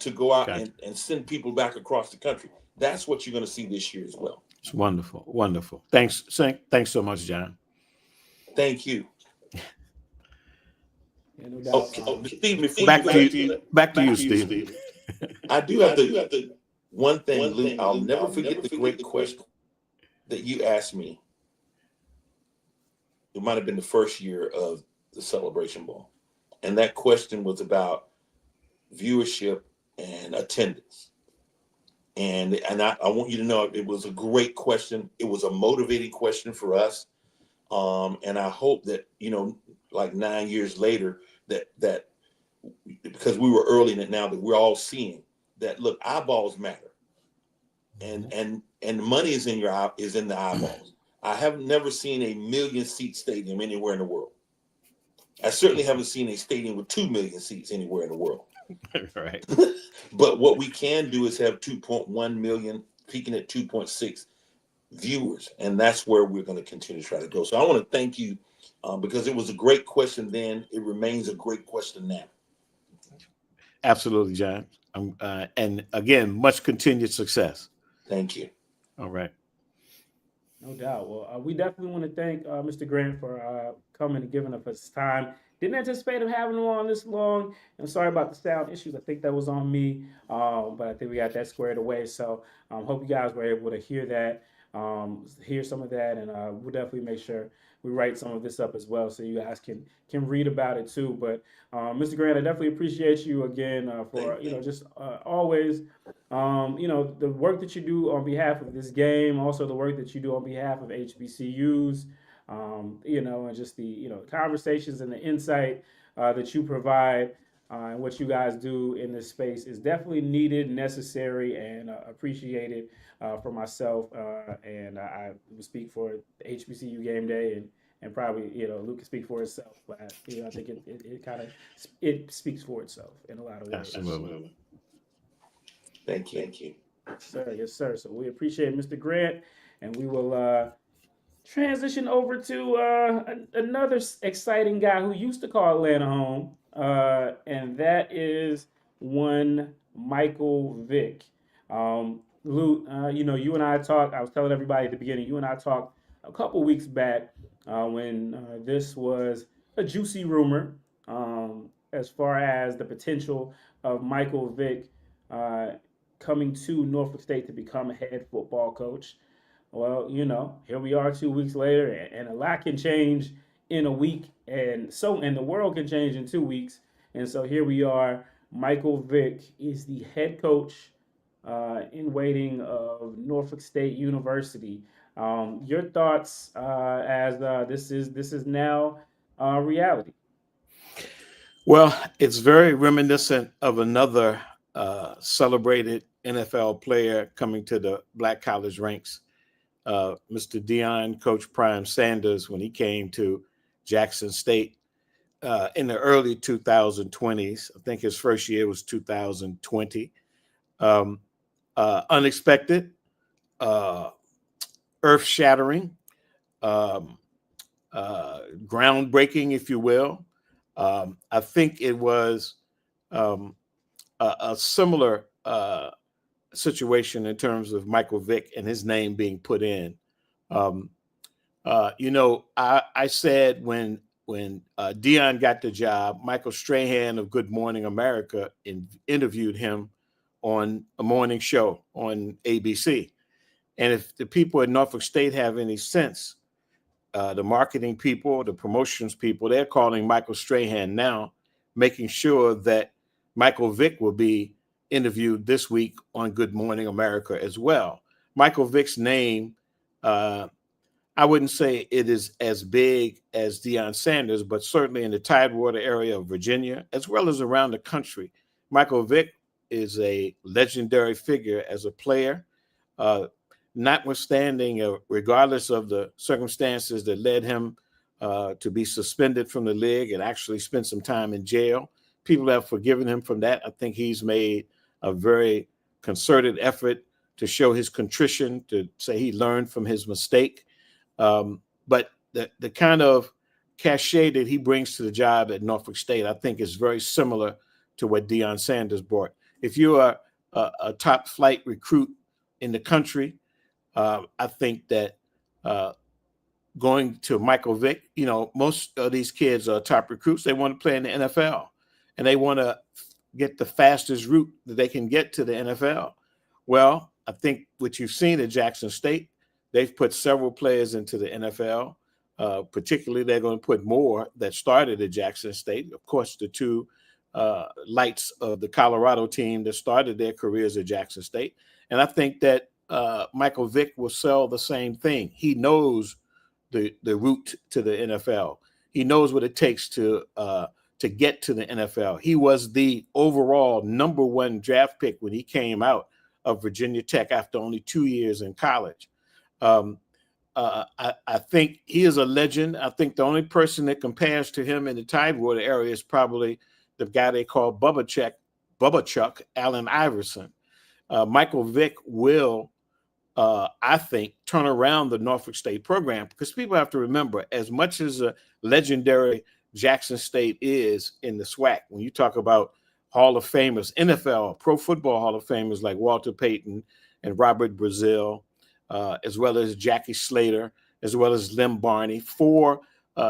to go out and send people back across the country. That's what you're going to see this year as well. It's wonderful. Wonderful. Thanks so much, John. Thank you. Yeah, no doubt. Steve, back to you, Steve. I do have the one thing, Luke. I'll never forget the great question that you asked me. It might have been the first year of the Celebration Bowl. And that question was about viewership and attendance. And I want you to know it was a great question. It was a motivating question for us. And I hope that, like 9 years later, that because we were early in it now, that we're all seeing that, look, eyeballs matter. And money is in the eyeballs. I have never seen a 1 million seat stadium anywhere in the world. I certainly haven't seen a stadium with 2 million seats anywhere in the world. Right. But what we can do is have 2.1 million, peaking at 2.6 viewers. And that's where we're going to continue to try to go. So I want to thank you because it was a great question then. It remains a great question now. Absolutely, John. And again, much continued success. Thank you. All right. No doubt. Well, we definitely want to thank Mr. Grant for coming and giving us his time. Didn't anticipate him having him on this long. I'm sorry about the sound issues. I think that was on me, but I think we got that squared away. So hope you guys were able to hear that, hear some of that, and we'll definitely make sure we write some of this up as well so you guys can read about it too. But Mr. Grant, I definitely appreciate you again for just always the work that you do on behalf of this game, also the work that you do on behalf of HBCUs. And just the conversations and the insight that you provide and what you guys do in this space is definitely needed, necessary, and appreciated for myself. And I will speak for the HBCU Game Day, and probably Luke can speak for himself. But I think it speaks for itself in a lot of ways. Absolutely. Thank you. Yes, sir. So we appreciate Mr. Grant, and we will transition over to another exciting guy who used to call Atlanta home, and that is one Michael Vick. Lou, you and I talked. I was telling everybody at the beginning. You and I talked a couple weeks back when this was a juicy rumor as far as the potential of Michael Vick coming to Norfolk State to become a head football coach. Well, here we are 2 weeks later, and a lot can change in a week, and the world can change in 2 weeks. And so here we are. Michael Vick is the head coach in waiting of Norfolk State University. Your thoughts as this is now reality? Well, it's very reminiscent of another celebrated NFL player coming to the Black college ranks. Mr. Deion, Coach Prime Sanders, when he came to Jackson State in the early 2020s. I think his first year was 2020. Unexpected, earth-shattering, groundbreaking, if you will. I think it was a similar situation in terms of Michael Vick and his name being put in. I said when Deion got the job, Michael Strahan of Good Morning America interviewed him on a morning show on ABC. And if the people at Norfolk State have any sense, the marketing people, the promotions people, they're calling Michael Strahan now making sure that Michael Vick will be interviewed this week on Good Morning America as well. Michael Vick's name, I wouldn't say it is as big as Deion Sanders, but certainly in the Tidewater area of Virginia, as well as around the country. Michael Vick is a legendary figure as a player, notwithstanding, regardless of the circumstances that led him to be suspended from the league and actually spend some time in jail. People have forgiven him from that. I think he's made a very concerted effort to show his contrition, to say he learned from his mistake. But the kind of cachet that he brings to the job at Norfolk State, I think, is very similar to what Deion Sanders brought. If you are a top flight recruit in the country, I think that going to Michael Vick, most of these kids are top recruits. They want to play in the NFL, and they want to get the fastest route that they can get to the NFL. Well, I think what you've seen at Jackson State, they've put several players into the NFL. Particularly, they're going to put more that started at Jackson State. Of course, the two lights of the Colorado team that started their careers at Jackson State. And I think that Michael Vick will sell the same thing. He knows the route to the NFL. He knows what it takes to get to the NFL. He was the overall #1 draft pick when he came out of Virginia Tech after only 2 years in college. I think he is a legend. I think the only person that compares to him in the Tidewater area is probably the guy they call Bubba Chuck, Allen Iverson. Michael Vick will, I think, turn around the Norfolk State program, because people have to remember, as much as a legendary Jackson State is in the SWAC, when you talk about Hall of Famers, NFL, Pro Football Hall of Famers like Walter Payton and Robert Brazile, as well as Jackie Slater, as well as Lem Barney, 4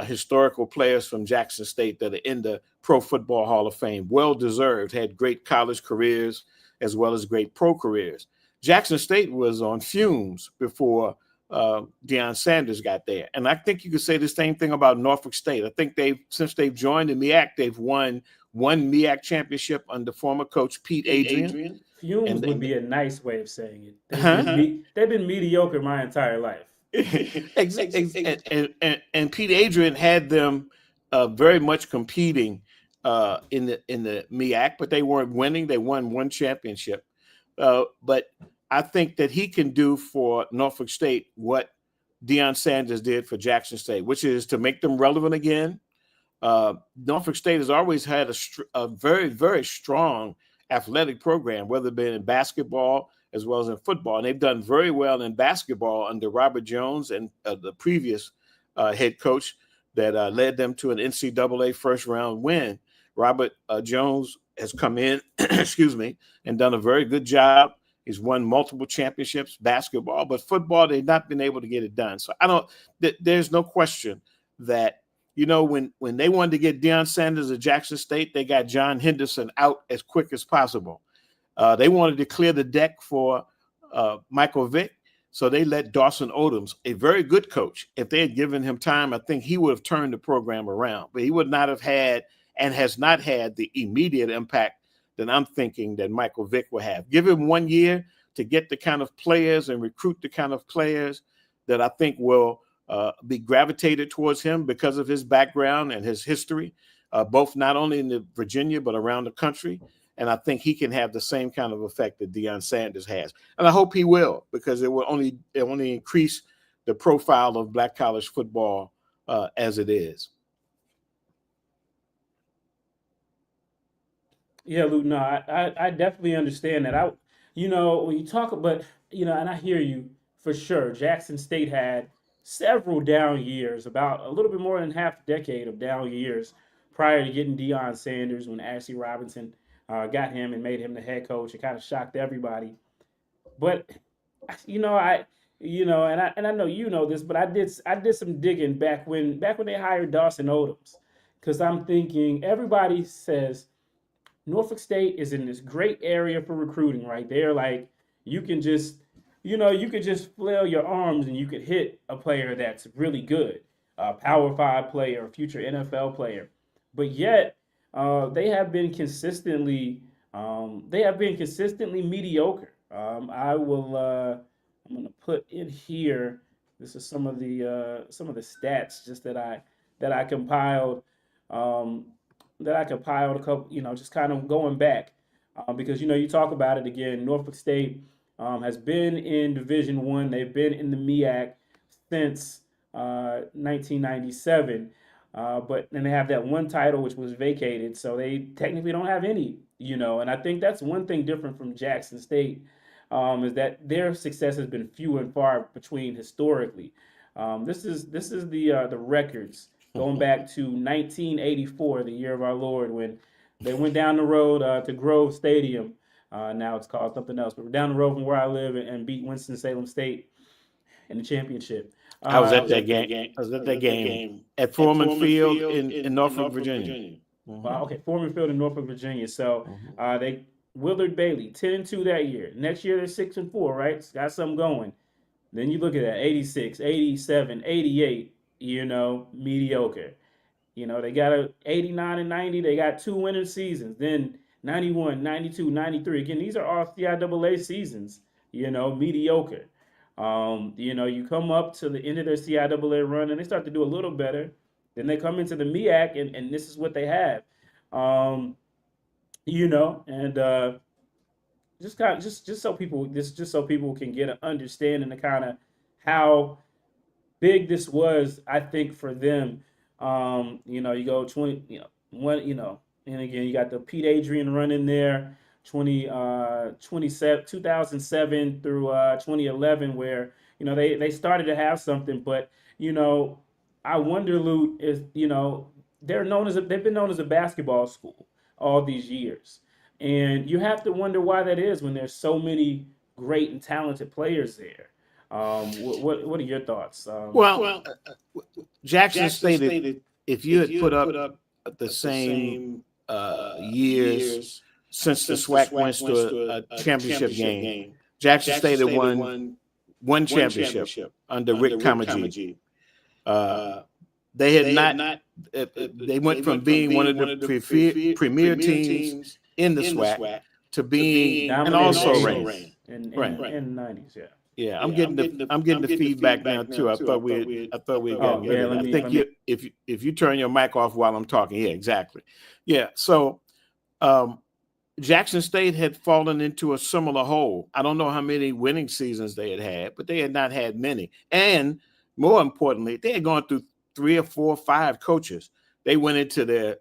historical players from Jackson State that are in the Pro Football Hall of Fame. Well-deserved, had great college careers as well as great pro careers. Jackson State was on fumes before Deion Sanders got there. And I think you could say the same thing about Norfolk State. I think since they've joined the MEAC, they've won 1 MEAC championship under former coach Pete Adrian. Fumes would be a nice way of saying it. They've been mediocre my entire life. And Pete Adrian had them very much competing in the MEAC, but they weren't winning. They won 1 championship. But I think that he can do for Norfolk State what Deion Sanders did for Jackson State, which is to make them relevant again. Norfolk State has always had a very, very strong athletic program, whether it be in basketball as well as in football. And they've done very well in basketball under Robert Jones and the previous head coach that led them to an NCAA first-round win. Robert Jones has come in, and done a very good job. He's won multiple championships, basketball, but football, they've not been able to get it done. So there's no question that, when they wanted to get Deion Sanders at Jackson State, they got John Henderson out as quick as possible. They wanted to clear the deck for Michael Vick, so they let Dawson Odoms, a very good coach, if they had given him time, I think he would have turned the program around. But he would not have had, and has not had, the immediate impact that I'm thinking that Michael Vick will have. Give him 1 year to get the kind of players and recruit the kind of players that I think will be gravitated towards him because of his background and his history, both not only in Virginia, but around the country. And I think he can have the same kind of effect that Deion Sanders has. And I hope he will, because it will only increase the profile of Black college football as it is. Yeah, Luke, no, I definitely understand that. When you talk about, and I hear you for sure. Jackson State had several down years, about a little bit more than half a decade of down years prior to getting Deion Sanders, when Ashley Robinson got him and made him the head coach. It kind of shocked everybody. But, and I know you know this, but I did some digging back when they hired Dawson Odoms, because I'm thinking, everybody says Norfolk State is in this great area for recruiting, right? They're like, you can just flail your arms and you could hit a player that's really good, a Power 5 player, a future NFL player. But yet, they have been consistently mediocre. I will. I'm going to put in here. This is some of the stats just that I compiled. Um, that I compiled a couple. Just kind of going back because you talk about it again. Norfolk State has been in Division One. They've been in the MEAC since 1997. But then they have that one title which was vacated, so they technically don't have any, And I think that's one thing different from Jackson State, is that their success has been few and far between historically. This is the records going back to 1984, the year of our Lord, when they went down the road to Grove Stadium. Now it's called something else, but we're down the road from where I live and beat Winston-Salem State in the championship. I was at that game. I was at that game at Foreman Field in Norfolk, Virginia. Okay, Foreman Field in Norfolk, Virginia. So they Willard Bailey 10-2 that year. Next year they're 6-4, right? It's got something going. Then you look at that 86, 87, 88. Mediocre. They got a 89 and 90. They got 2 winning seasons. Then 91, 92, 93. Again, these are all CIAA seasons. Mediocre. You come up to the end of their CIAA run and they start to do a little better. Then they come into the MEAC and this is what they have. Just so people can get an understanding of kind of how big this was, I think, for them. You go 20, and again you got the Pete Adrian run in there. 2007 through 2011, where they started to have something, but I wonder, Lute, is they've been known as a basketball school all these years, and you have to wonder why that is when there's so many great and talented players there. What are your thoughts? Jackson stated if you had put up the same years since the SWAC went to a championship game, Jackson State had won one championship under Rick Kamaji. They had not. They went from being one of the premier teams in the SWAC to being and also reigned in the 90s. Yeah. Yeah, I'm getting the feedback now too. I thought we got it. I think if you turn your mic off while I'm talking, yeah, exactly. Yeah, so Jackson State had fallen into a similar hole. I don't know how many winning seasons they had, but they had not had many. And more importantly, they had gone through 3 or 4 or 5 coaches. They went into the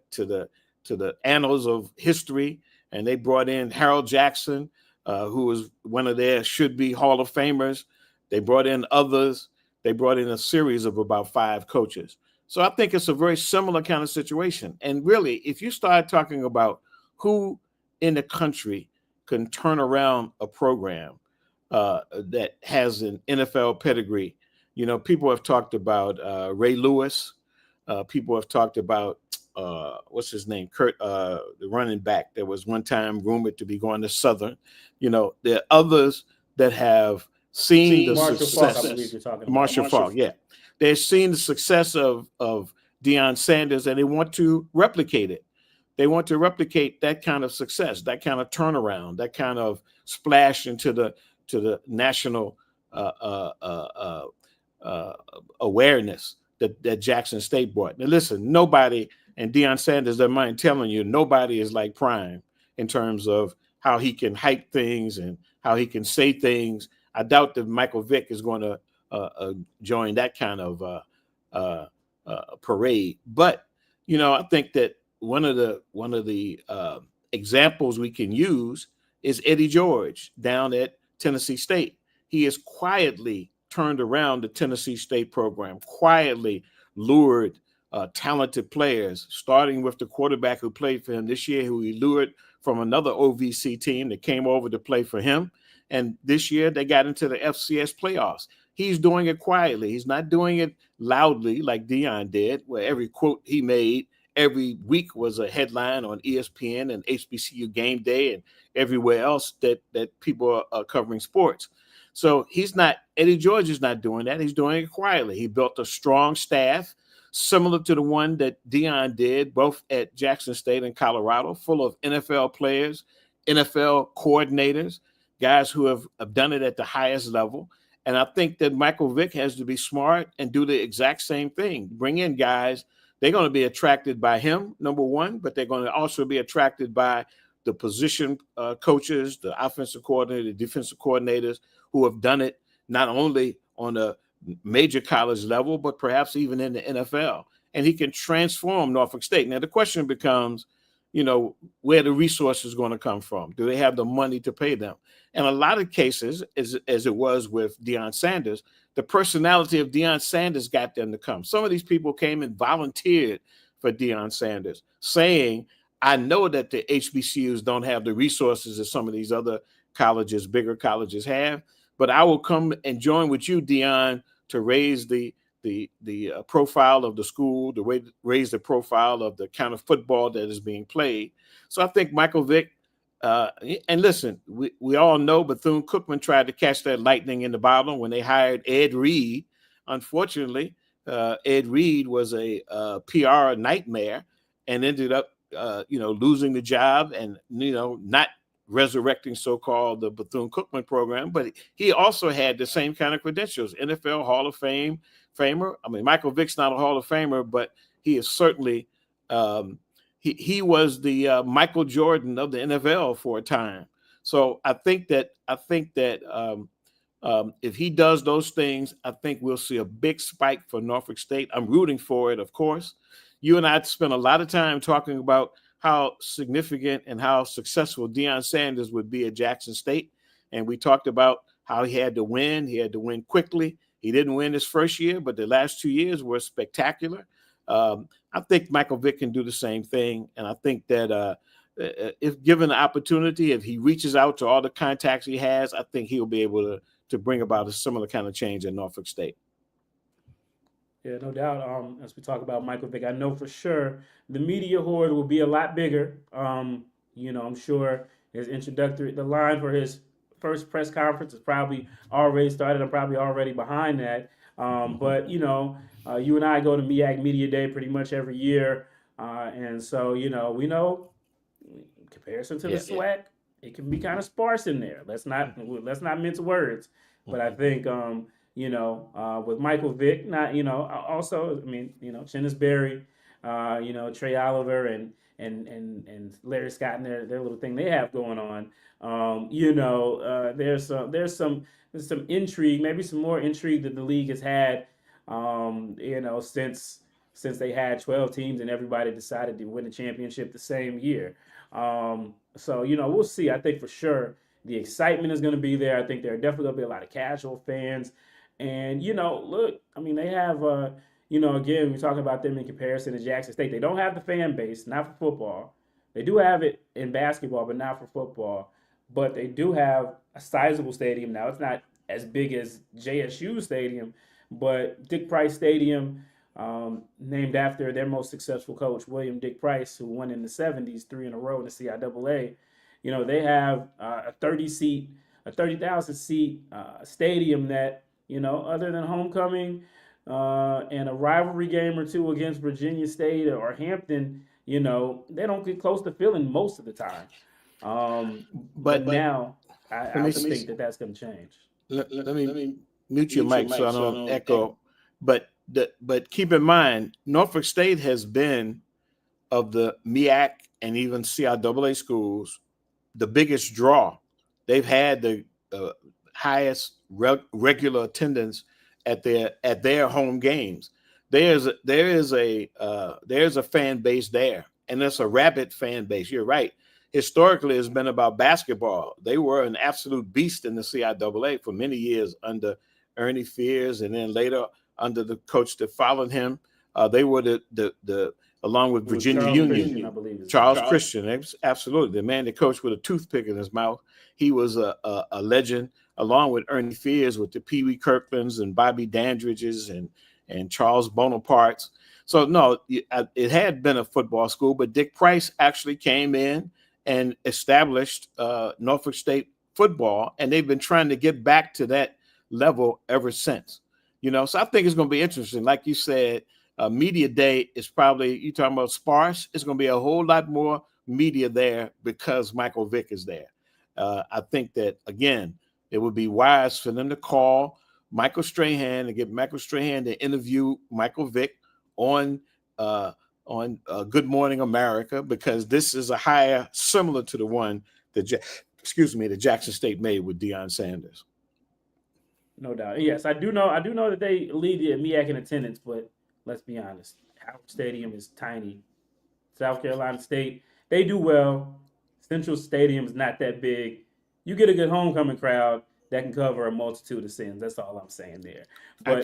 annals of history, and they brought in Harold Jackson, who was one of their should-be Hall of Famers. They brought in others. They brought in a series of about 5 coaches. So I think it's a very similar kind of situation. And really, if you start talking about who in the country can turn around a program that has an NFL pedigree, people have talked about Ray Lewis. People have talked about what's his name? Kurt, the running back that was one time rumored to be going to Southern. There are others that have seen the Marshall success. Faulk, I believe you're talking about. Marshall Faulk, yeah. They've seen the success of Deion Sanders, and they want to replicate it. They want to replicate that kind of success, that kind of turnaround, that kind of splash into the national awareness that Jackson State brought. Now, listen, nobody, and Deion Sanders, don't mind telling you, nobody is like Prime in terms of how he can hype things and how he can say things. I doubt that Michael Vick is going to join that kind of parade. But I think that one of the examples we can use is Eddie George down at Tennessee State. He has quietly turned around the Tennessee State program, quietly lured talented players, starting with the quarterback who played for him this year, who he lured from another OVC team that came over to play for him. And this year they got into the FCS playoffs. He's doing it quietly. He's not doing it loudly like Deion did, where every quote he made every week was a headline on ESPN and HBCU Gameday and everywhere else that people are covering sports. So Eddie George is not doing that. He's doing it quietly. He built a strong staff. similar to the one that Deion did, both at Jackson State and Colorado, full of NFL players, NFL coordinators, guys who have done it at the highest level. And I think that Michael Vick has to be smart and do the exact same thing. Bring in guys. They're going to be attracted by him, number one, but they're going to also be attracted by the position coaches, the offensive coordinator, the defensive coordinators who have done it not only on a major college level, but perhaps even in the NFL. And he can transform Norfolk State. Now, the question becomes, where the resources going to come from? Do they have the money to pay them? In a lot of cases, as it was with Deion Sanders, the personality of Deion Sanders got them to come. Some of these people came and volunteered for Deion Sanders, saying, I know that the HBCUs don't have the resources that some of these other colleges, bigger colleges have, but I will come and join with you, Deion, to raise the profile of the school, to raise the profile of the kind of football that is being played. So I think Michael Vick, and listen, we all know Bethune-Cookman tried to catch that lightning in the bottle when they hired Ed Reed. Unfortunately, Ed Reed was a PR nightmare and ended up, losing the job and, not resurrecting so-called the Bethune-Cookman program. But he also had the same kind of credentials, NFL Hall of Fame famer. I mean, Michael Vick's not a Hall of Famer, but he is certainly he was the Michael Jordan of the NFL for a time. So I think that if he does those things, I think we'll see a big spike for Norfolk State. I'm rooting for it, of course. You and I spent a lot of time talking about how significant and how successful Deion Sanders would be at Jackson State. And we talked about how he had to win. He had to win quickly. He didn't win his first year, but the last 2 years were spectacular. I think Michael Vick can do the same thing. And I think that if given the opportunity, if he reaches out to all the contacts he has, I think he'll be able to bring about a similar kind of change in Norfolk State. Yeah, no doubt. As we talk about Michael Vick, I know for sure the media horde will be a lot bigger. I'm sure his the line for his first press conference is probably already started. I'm probably already behind that. But you and I go to MEAC Media Day pretty much every year. And so, we know in comparison to the SWAC, it can be kind of sparse in there. Let's not mince words. But I think, with Michael Vick, also, Chennis Berry, Trey Oliver and Larry Scott and their little thing they have going on. There's some intrigue, maybe some more intrigue that the league has had, since they had 12 teams and everybody decided to win the championship the same year. So we'll see. I think for sure the excitement is going to be there. I think there are definitely going to be a lot of casual fans. And, look, I mean, they have, again, we're talking about them in comparison to Jackson State. They don't have the fan base, not for football. They do have it in basketball, but not for football. But they do have a sizable stadium. Now, it's not as big as JSU Stadium, but Dick Price Stadium, named after their most successful coach, William Dick Price, who won in the 70s, 3 in a row in the CIAA. They have a 30,000 seat stadium that, other than homecoming and a rivalry game or two against Virginia State or Hampton, they don't get close to filling most of the time. But now I think that's going to change. Let me mute your mic so I don't echo. But keep in mind, Norfolk State has been, of the MEAC and even CIAA schools, the biggest draw. They've had the highest regular attendance at their home games. There's a fan base there, and it's a rabid fan base. You're right. Historically, it's been about basketball. They were an absolute beast in the CIAA for many years under Ernie Fears, and then later under the coach that followed him. They were the along with Virginia Union, Charles Christian, absolutely, the man that coached with a toothpick in his mouth. He was a legend, along with Ernie Fears, with the Pee Wee Kirklands and Bobby Dandridges and Charles Bonaparte's. So no, it had been a football school, but Dick Price actually came in and established Norfolk State football, and they've been trying to get back to that level ever since. So I think it's going to be interesting. Like you said, Media day is probably, you talking about sparse. It's going to be a whole lot more media there because Michael Vick is there. I think that, again, it would be wise for them to call Michael Strahan and get Michael Strahan to interview Michael Vick on Good Morning America, because this is a hire similar to the one that Jackson State made with Deion Sanders. No doubt. Yes, I do know that they lead the MEAC in attendance, but let's be honest, Howard Stadium is tiny. South Carolina State, they do well. Central Stadium is not that big. You get a good homecoming crowd that can cover a multitude of sins. That's all I'm saying there. But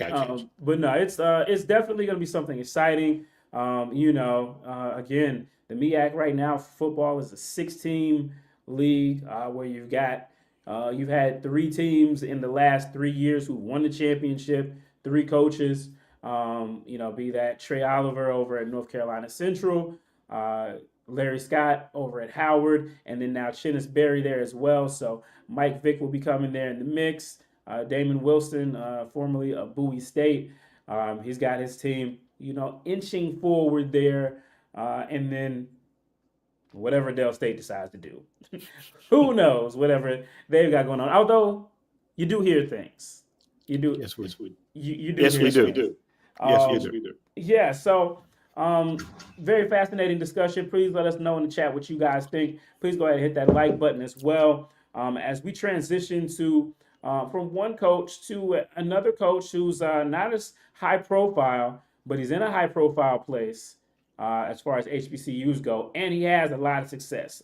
no, it's definitely going to be something exciting. Again, the MEAC right now, football is a 6-team league where you've had 3 teams in the last 3 years who won the championship, 3 coaches. Be that Trey Oliver over at North Carolina Central, Larry Scott over at Howard, and then now Chinnis Berry there as well. So Mike Vick will be coming there in the mix. Damon Wilson, formerly of Bowie State, he's got his team, inching forward there. And then whatever Dell State decides to do, who knows, whatever they've got going on. Although you do hear things. You do. Yes, we do. You do. Yes, hear we do. things. Yes, we do. Yeah, so very fascinating discussion. Please let us know in the chat what you guys think. Please go ahead and hit that like button as well. As we transition to from one coach to another coach who's not as high profile, but he's in a high profile place as far as HBCUs go, and he has a lot of success.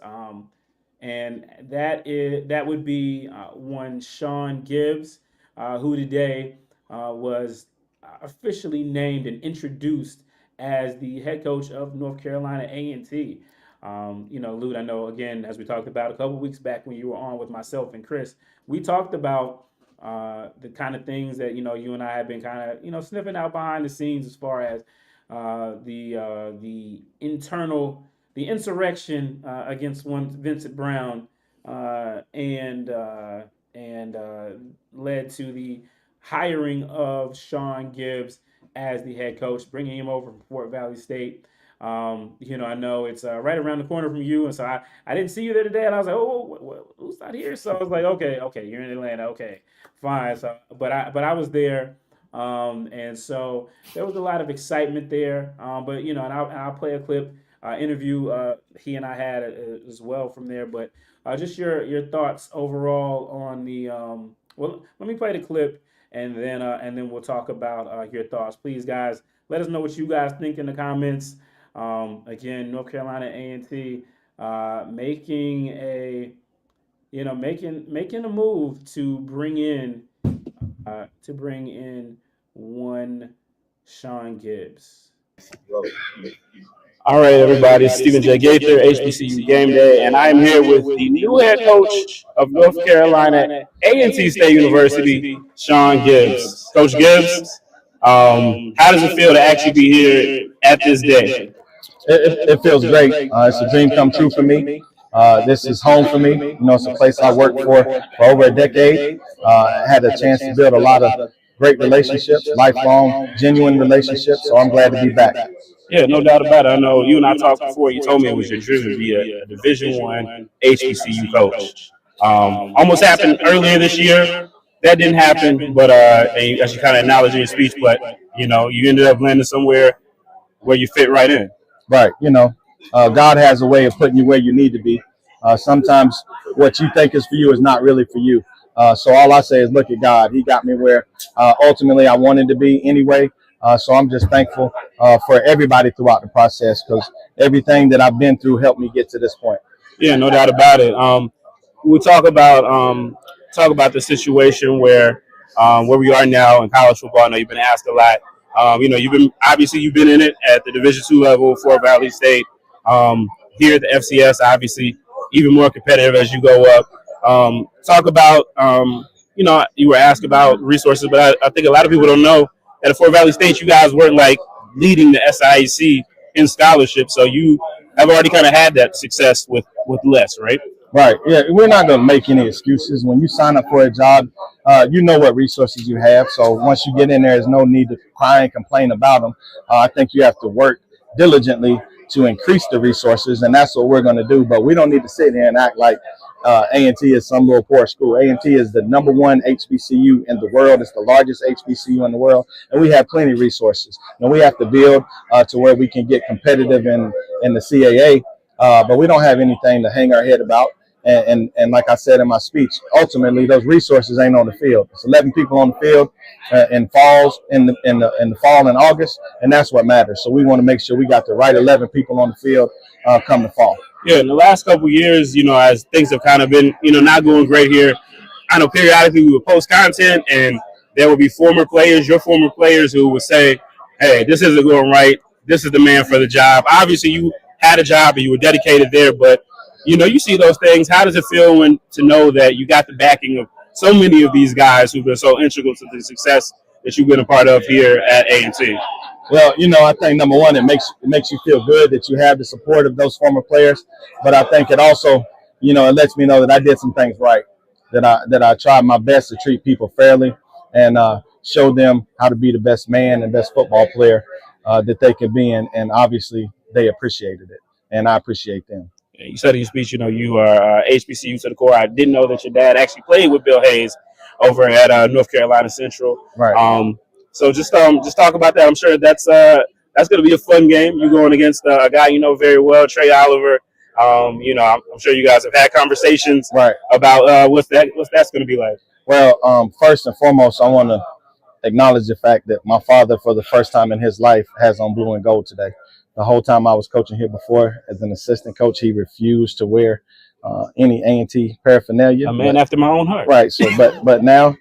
And that would be one Shawn Gibbs, who today was officially named and introduced as the head coach of North Carolina A&T. Lute, I know, again, as we talked about a couple weeks back when you were on with myself and Chris, we talked about the kind of things that, you and I have been kind of, sniffing out behind the scenes as far as the insurrection against one Vincent Brown and led to the hiring of Shawn Gibbs as the head coach, bringing him over from Fort Valley State. I know it's right around the corner from you, and so I didn't see you there today, and I was like, oh, who's not here? So I was like, okay, you're in Atlanta, okay, fine. So, but I was there, and so there was a lot of excitement there. But and I'll play a clip interview he and I had as well from there. But just your thoughts overall on the. Well, let me play the clip. And then we'll talk about your thoughts. Please, guys, let us know what you guys think in the comments. Again, North Carolina A&T making a move to bring in one Shawn Gibbs. All right, everybody. Stephen J. Gaither, HBCU Gameday, and I am here with the new head coach of North Carolina A&T State University, Shawn Gibbs. Coach Gibbs, how does it feel to actually be here at this day? It feels great. It's a dream come true for me. This is home for me. It's a place I worked for over a decade. I had a chance to build a lot of great relationships, lifelong, genuine relationships. So I'm glad to be back. Yeah, no doubt about it. I know you and I talked before. You told me it was your dream to be a Division I HBCU coach. Almost happened earlier this year. That didn't happen, but as you kind of acknowledged in your speech, but you ended up landing somewhere where you fit right in. Right. God has a way of putting you where you need to be. Sometimes what you think is for you is not really for you. So all I say is look at God. He got me where ultimately I wanted to be anyway. So I'm just thankful for everybody throughout the process, because everything that I've been through helped me get to this point. Yeah, no doubt about it. We'll talk about the situation where we are now in college football. I know you've been asked a lot. You've been in it at the Division II level, Fort Valley State. Here at the FCS, obviously even more competitive as you go up. Talk about you were asked about resources, but I think a lot of people don't know. At Fort Valley State, you guys weren't like leading the SIAC in scholarship, so you have already kind of had that success with less, right? Right. Yeah, we're not going to make any excuses. When you sign up for a job, you know what resources you have. So once you get in there, there's no need to cry and complain about them. I think you have to work diligently to increase the resources, and that's what we're going to do. But we don't need to sit here and act like A&T is some little poor school. A&T is the #1 HBCU in the world. It's the largest HBCU in the world, and we have plenty of resources. And we have to build to where we can get competitive in the CAA, but we don't have anything to hang our head about. And like I said in my speech, ultimately those resources ain't on the field. It's 11 people on the field in the fall and August, and that's what matters. So we want to make sure we got the right 11 people on the field come the fall. Yeah, in the last couple of years, as things have kind of been, not going great here, I know periodically we would post content and there would be your former players who would say, hey, this isn't going right. This is the man for the job. Obviously, you had a job and you were dedicated there, but you see those things. How does it feel to know that you got the backing of so many of these guys who've been so integral to the success that you've been a part of here at A&T? Well, I think number one, it makes you feel good that you have the support of those former players. But I think it also, it lets me know that I did some things right, that I tried my best to treat people fairly and show them how to be the best man and best football player that they could be in. And obviously, they appreciated it, and I appreciate them. You said in your speech, you are HBCU to the core. I didn't know that your dad actually played with Bill Hayes over at North Carolina Central. Right. So just talk about that. I'm sure that's going to be a fun game. You're going against a guy you know very well, Trey Oliver. I'm sure you guys have had conversations about what's that's going to be like. Well, first and foremost, I want to acknowledge the fact that my father, for the first time in his life, has on blue and gold today. The whole time I was coaching here before as an assistant coach, he refused to wear any A&T paraphernalia. A man after my own heart. Right. So, but now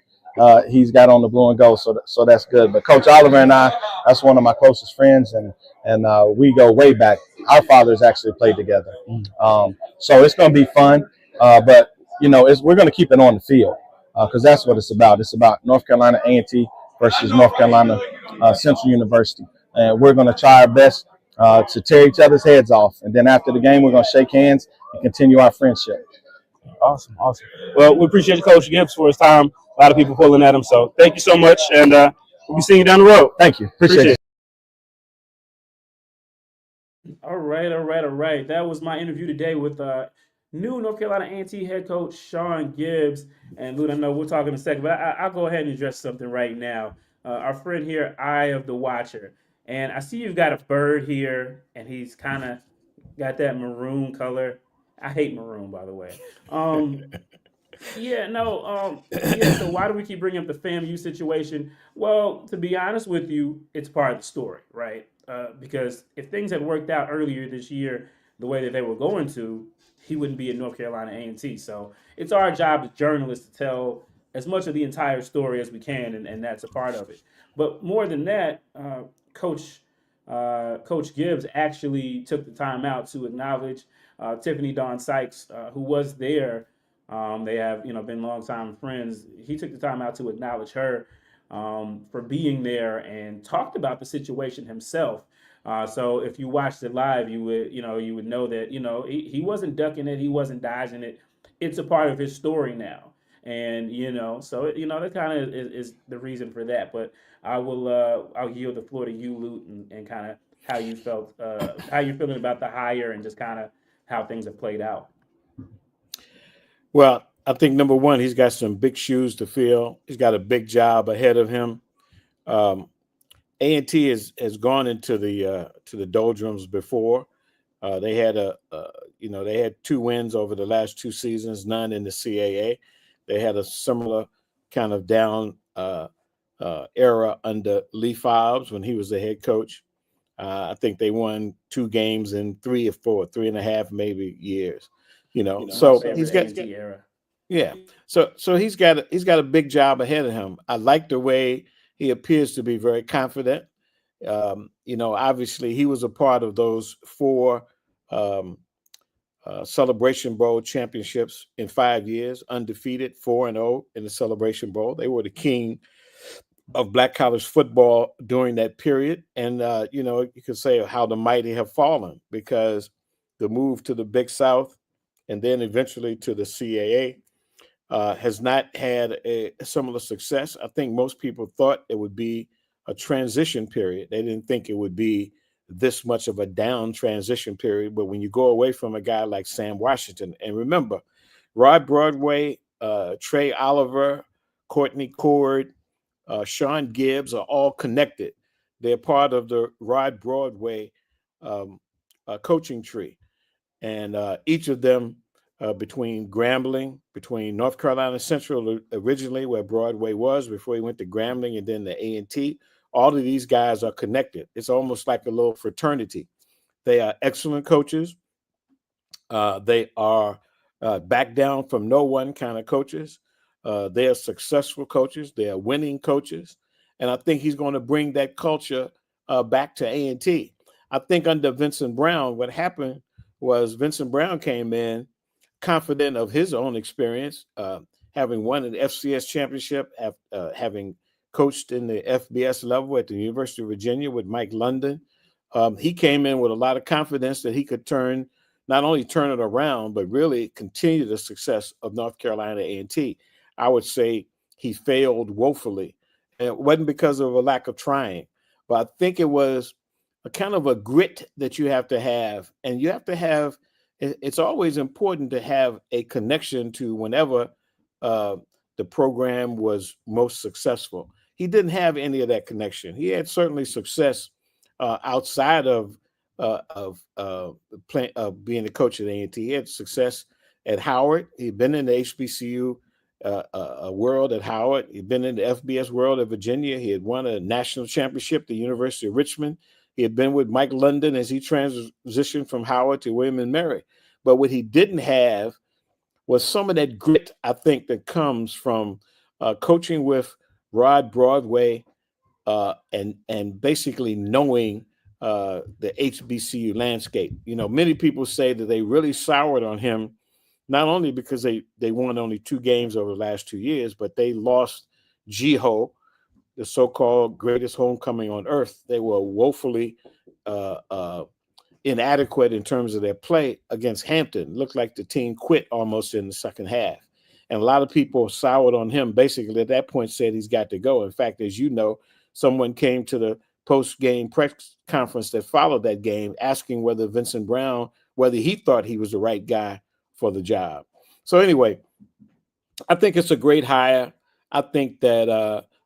he's got on the blue and gold, so that's good. But Coach Oliver and I, that's one of my closest friends, and we go way back. Our fathers actually played together. So it's going to be fun. But we're going to keep it on the field because that's what it's about. It's about North Carolina A&T versus North Carolina Central University, and we're going to try our best to tear each other's heads off. And then after the game, we're going to shake hands and continue our friendship. Awesome. Well, we appreciate Coach Gibbs for his time. A lot of people pulling at him. So thank you so much. And we'll be seeing you down the road. Thank you. Appreciate it. All right. That was my interview today with new North Carolina A&T head coach Shawn Gibbs. And Lut, I know we'll talk in a second, but I'll go ahead and address something right now. Our friend here, Eye of the Watcher. And I see you've got a bird here, and he's kind of got that maroon color. I hate maroon, by the way. So why do we keep bringing up the FAMU situation? Well, to be honest with you, it's part of the story, right? Because if things had worked out earlier this year the way that they were going to, he wouldn't be at North Carolina A&T. So it's our job as journalists to tell as much of the entire story as we can, and that's a part of it. But more than that, Coach Gibbs actually took the time out to acknowledge Tiffany Dawn Sykes, who was there. They have been longtime friends. He took the time out to acknowledge her for being there and talked about the situation himself. So if you watched it live, you would know that he wasn't ducking it, he wasn't dodging it. It's a part of his story now, and so that kind of is the reason for that. But I'll yield the floor to you, Lut, and kind of how you felt, how you're feeling about the hire, and just kind of how things have played out. Well, I think number one, he's got some big shoes to fill. He's got a big job ahead of him. A&T has gone into the doldrums before. They had they had 2 wins over the last 2 seasons, none in the CAA. They had a similar kind of down era under Lee Fobbs when he was the head coach. I think they won 2 games in 3 or 4, 3.5 maybe years. So he's got So he's got a big job ahead of him. I like the way he appears to be very confident. Obviously he was a part of those 4 Celebration Bowl championships in 5 years, undefeated, 4-0 in the Celebration Bowl. They were the king of black college football during that period. And, you could say how the mighty have fallen, because the move to the Big South and then eventually to the CAA. Has not had a similar success. I think most people thought it would be a transition period. They didn't think it would be this much of a down transition period. But when you go away from a guy like Sam Washington, and remember, Rod Broadway, Trey Oliver, Courtney Cord, Shawn Gibbs are all connected. They're part of the Rod Broadway coaching tree. And each of them, between Grambling, between North Carolina Central originally, where Broadway was before he went to Grambling, and then the A&T, all of these guys are connected. It's almost like a little fraternity. They are excellent coaches. They are back down from no one kind of coaches. They are successful coaches. They are winning coaches. And I think he's going to bring that culture back to A&T. I think under Vincent Brown, what happened was Vincent Brown came in confident of his own experience, having won an FCS championship, having coached in the FBS level at the University of Virginia with Mike London. He came in with a lot of confidence that he could not only turn it around, but really continue the success of North Carolina A&T. I would say he failed woefully. And it wasn't because of a lack of trying, but I think it was a kind of a grit that you have to have. And you have to have, it's always important to have a connection to whenever the program was most successful. He didn't have any of that connection. He had certainly success outside of being a coach at A&T. He had success at Howard. He'd been in the HBCU world at Howard. He'd been in the FBS world at Virginia. He had won a national championship at the University of Richmond. He had been with Mike London as he transitioned from Howard to William and Mary. But what he didn't have was some of that grit, I think, that comes from coaching with Rod Broadway and basically knowing the HBCU landscape. You know, many people say that they really soured on him, not only because they won only 2 games over the last 2 years, but they lost Jiho, the so-called greatest homecoming on earth. They were woefully inadequate in terms of their play against Hampton. It looked like the team quit almost in the second half. And a lot of people soured on him, basically at that point said he's got to go. In fact, as you know, someone came to the post-game press conference that followed that game asking whether Vincent Brown, whether he thought he was the right guy for the job. So anyway, I think it's a great hire. I think that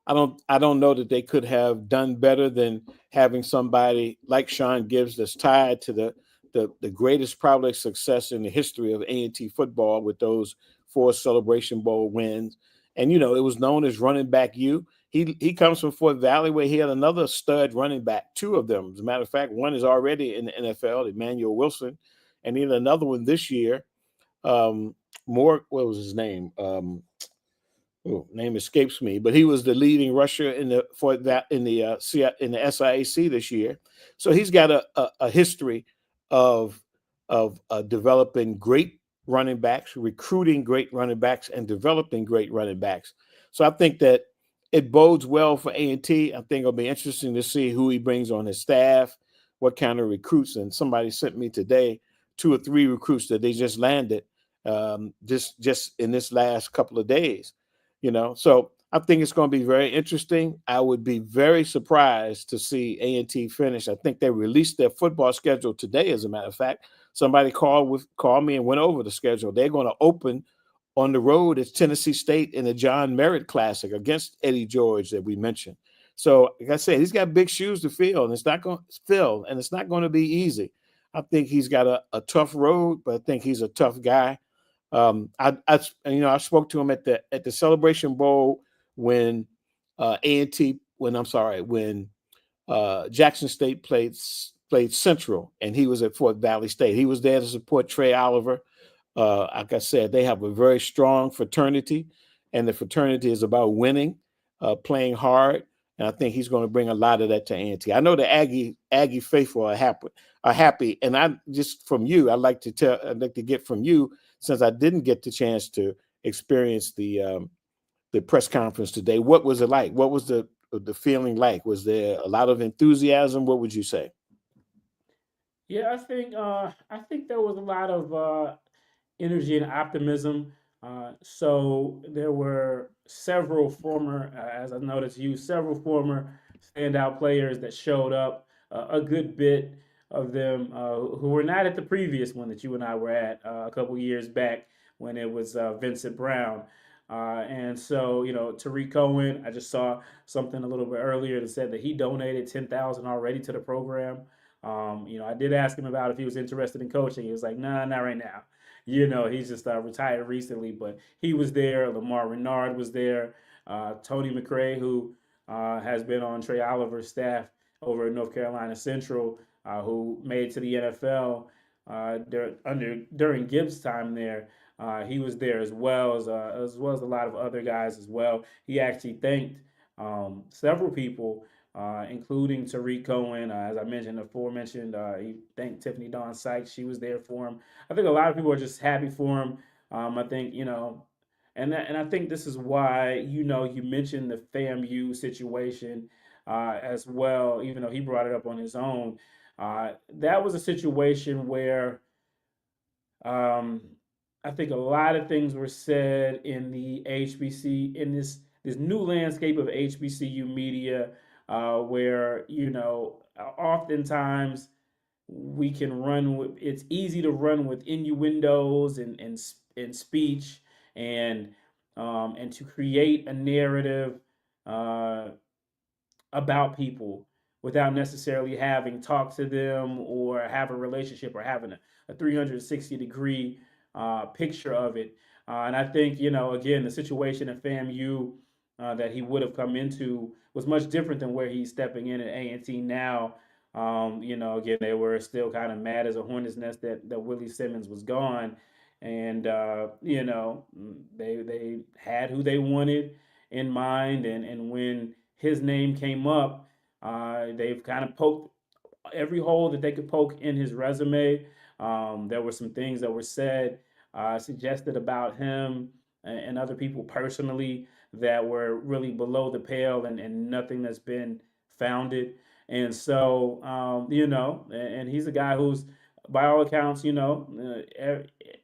I don't know that they could have done better than having somebody like Shawn Gibbs that's tied to the greatest probably success in the history of A&T football with those 4 Celebration Bowl wins. And, you know, it was known as running back U. He comes from Fort Valley, where he had another stud running back, 2 of them. As a matter of fact, one is already in the NFL, Emmanuel Wilson, and then another one this year. What was his name? Name escapes me, but he was the leading rusher in the SIAC this year. So he's got a history of developing great running backs, recruiting great running backs, and developing great running backs. So I think that it bodes well for A&T. I think it'll be interesting to see who he brings on his staff, what kind of recruits. And somebody sent me today 2 or 3 recruits that they just landed just in this last couple of days. You know, so I think it's going to be very interesting. I would be very surprised to see A&T finish. I think they released their football schedule today, as a matter of fact. Somebody called me and went over the schedule. They're going to open on the road at Tennessee State in the John Merritt Classic against Eddie George that we mentioned. So, like I said, he's got big shoes to fill, and it's not going to be easy. I think he's got a tough road, but I think he's a tough guy. I spoke to him at the Celebration Bowl when Jackson State played Central, and he was at Fort Valley State. He was there to support Trey Oliver. Like I said, they have a very strong fraternity, and the fraternity is about winning, playing hard, and I think he's going to bring a lot of that to A&T. I know the Aggie faithful are happy, and I'd like to get from you, since I didn't get the chance to experience the press conference today. What was it like? What was the feeling like? Was there a lot of enthusiasm? What would you say? Yeah, I think there was a lot of energy and optimism. So there were several former, as I noticed you, several former standout players that showed up. A good bit of them who were not at the previous one that you and I were at a couple years back when it was Vincent Brown. And so, Tariq Cohen, I just saw something a little bit earlier that said that he donated 10,000 already to the program. I did ask him about if he was interested in coaching. He was like, "Nah, not right now." He's just retired recently, but he was there. Lamar Renard was there. Tony McRae, who has been on Trey Oliver's staff over at North Carolina Central, who made it to the NFL during Gibbs' time there. He was there as well as a lot of other guys as well. He actually thanked several people, including Tariq Cohen. As I mentioned, aforementioned, he thanked Tiffany Dawn Sykes. She was there for him. I think a lot of people are just happy for him. I think, and I think this is why, you mentioned the FAMU situation as well, even though he brought it up on his own. That was a situation where I think a lot of things were said in the HBC, in this new landscape of HBCU media, where oftentimes we can run with. It's easy to run with innuendos and speech and to create a narrative about people without necessarily having talked to them or have a relationship or having a 360-degree picture of it. And I think, again, the situation at FAMU that he would have come into was much different than where he's stepping in at A&T now. Again, they were still kind of mad as a hornet's nest that Willie Simmons was gone. And, they had who they wanted in mind. And when his name came up, they've kind of poked every hole that they could poke in his resume. There were some things that were said, suggested about him and other people personally that were really below the pale and nothing that's been founded. And so, and he's a guy who's, by all accounts,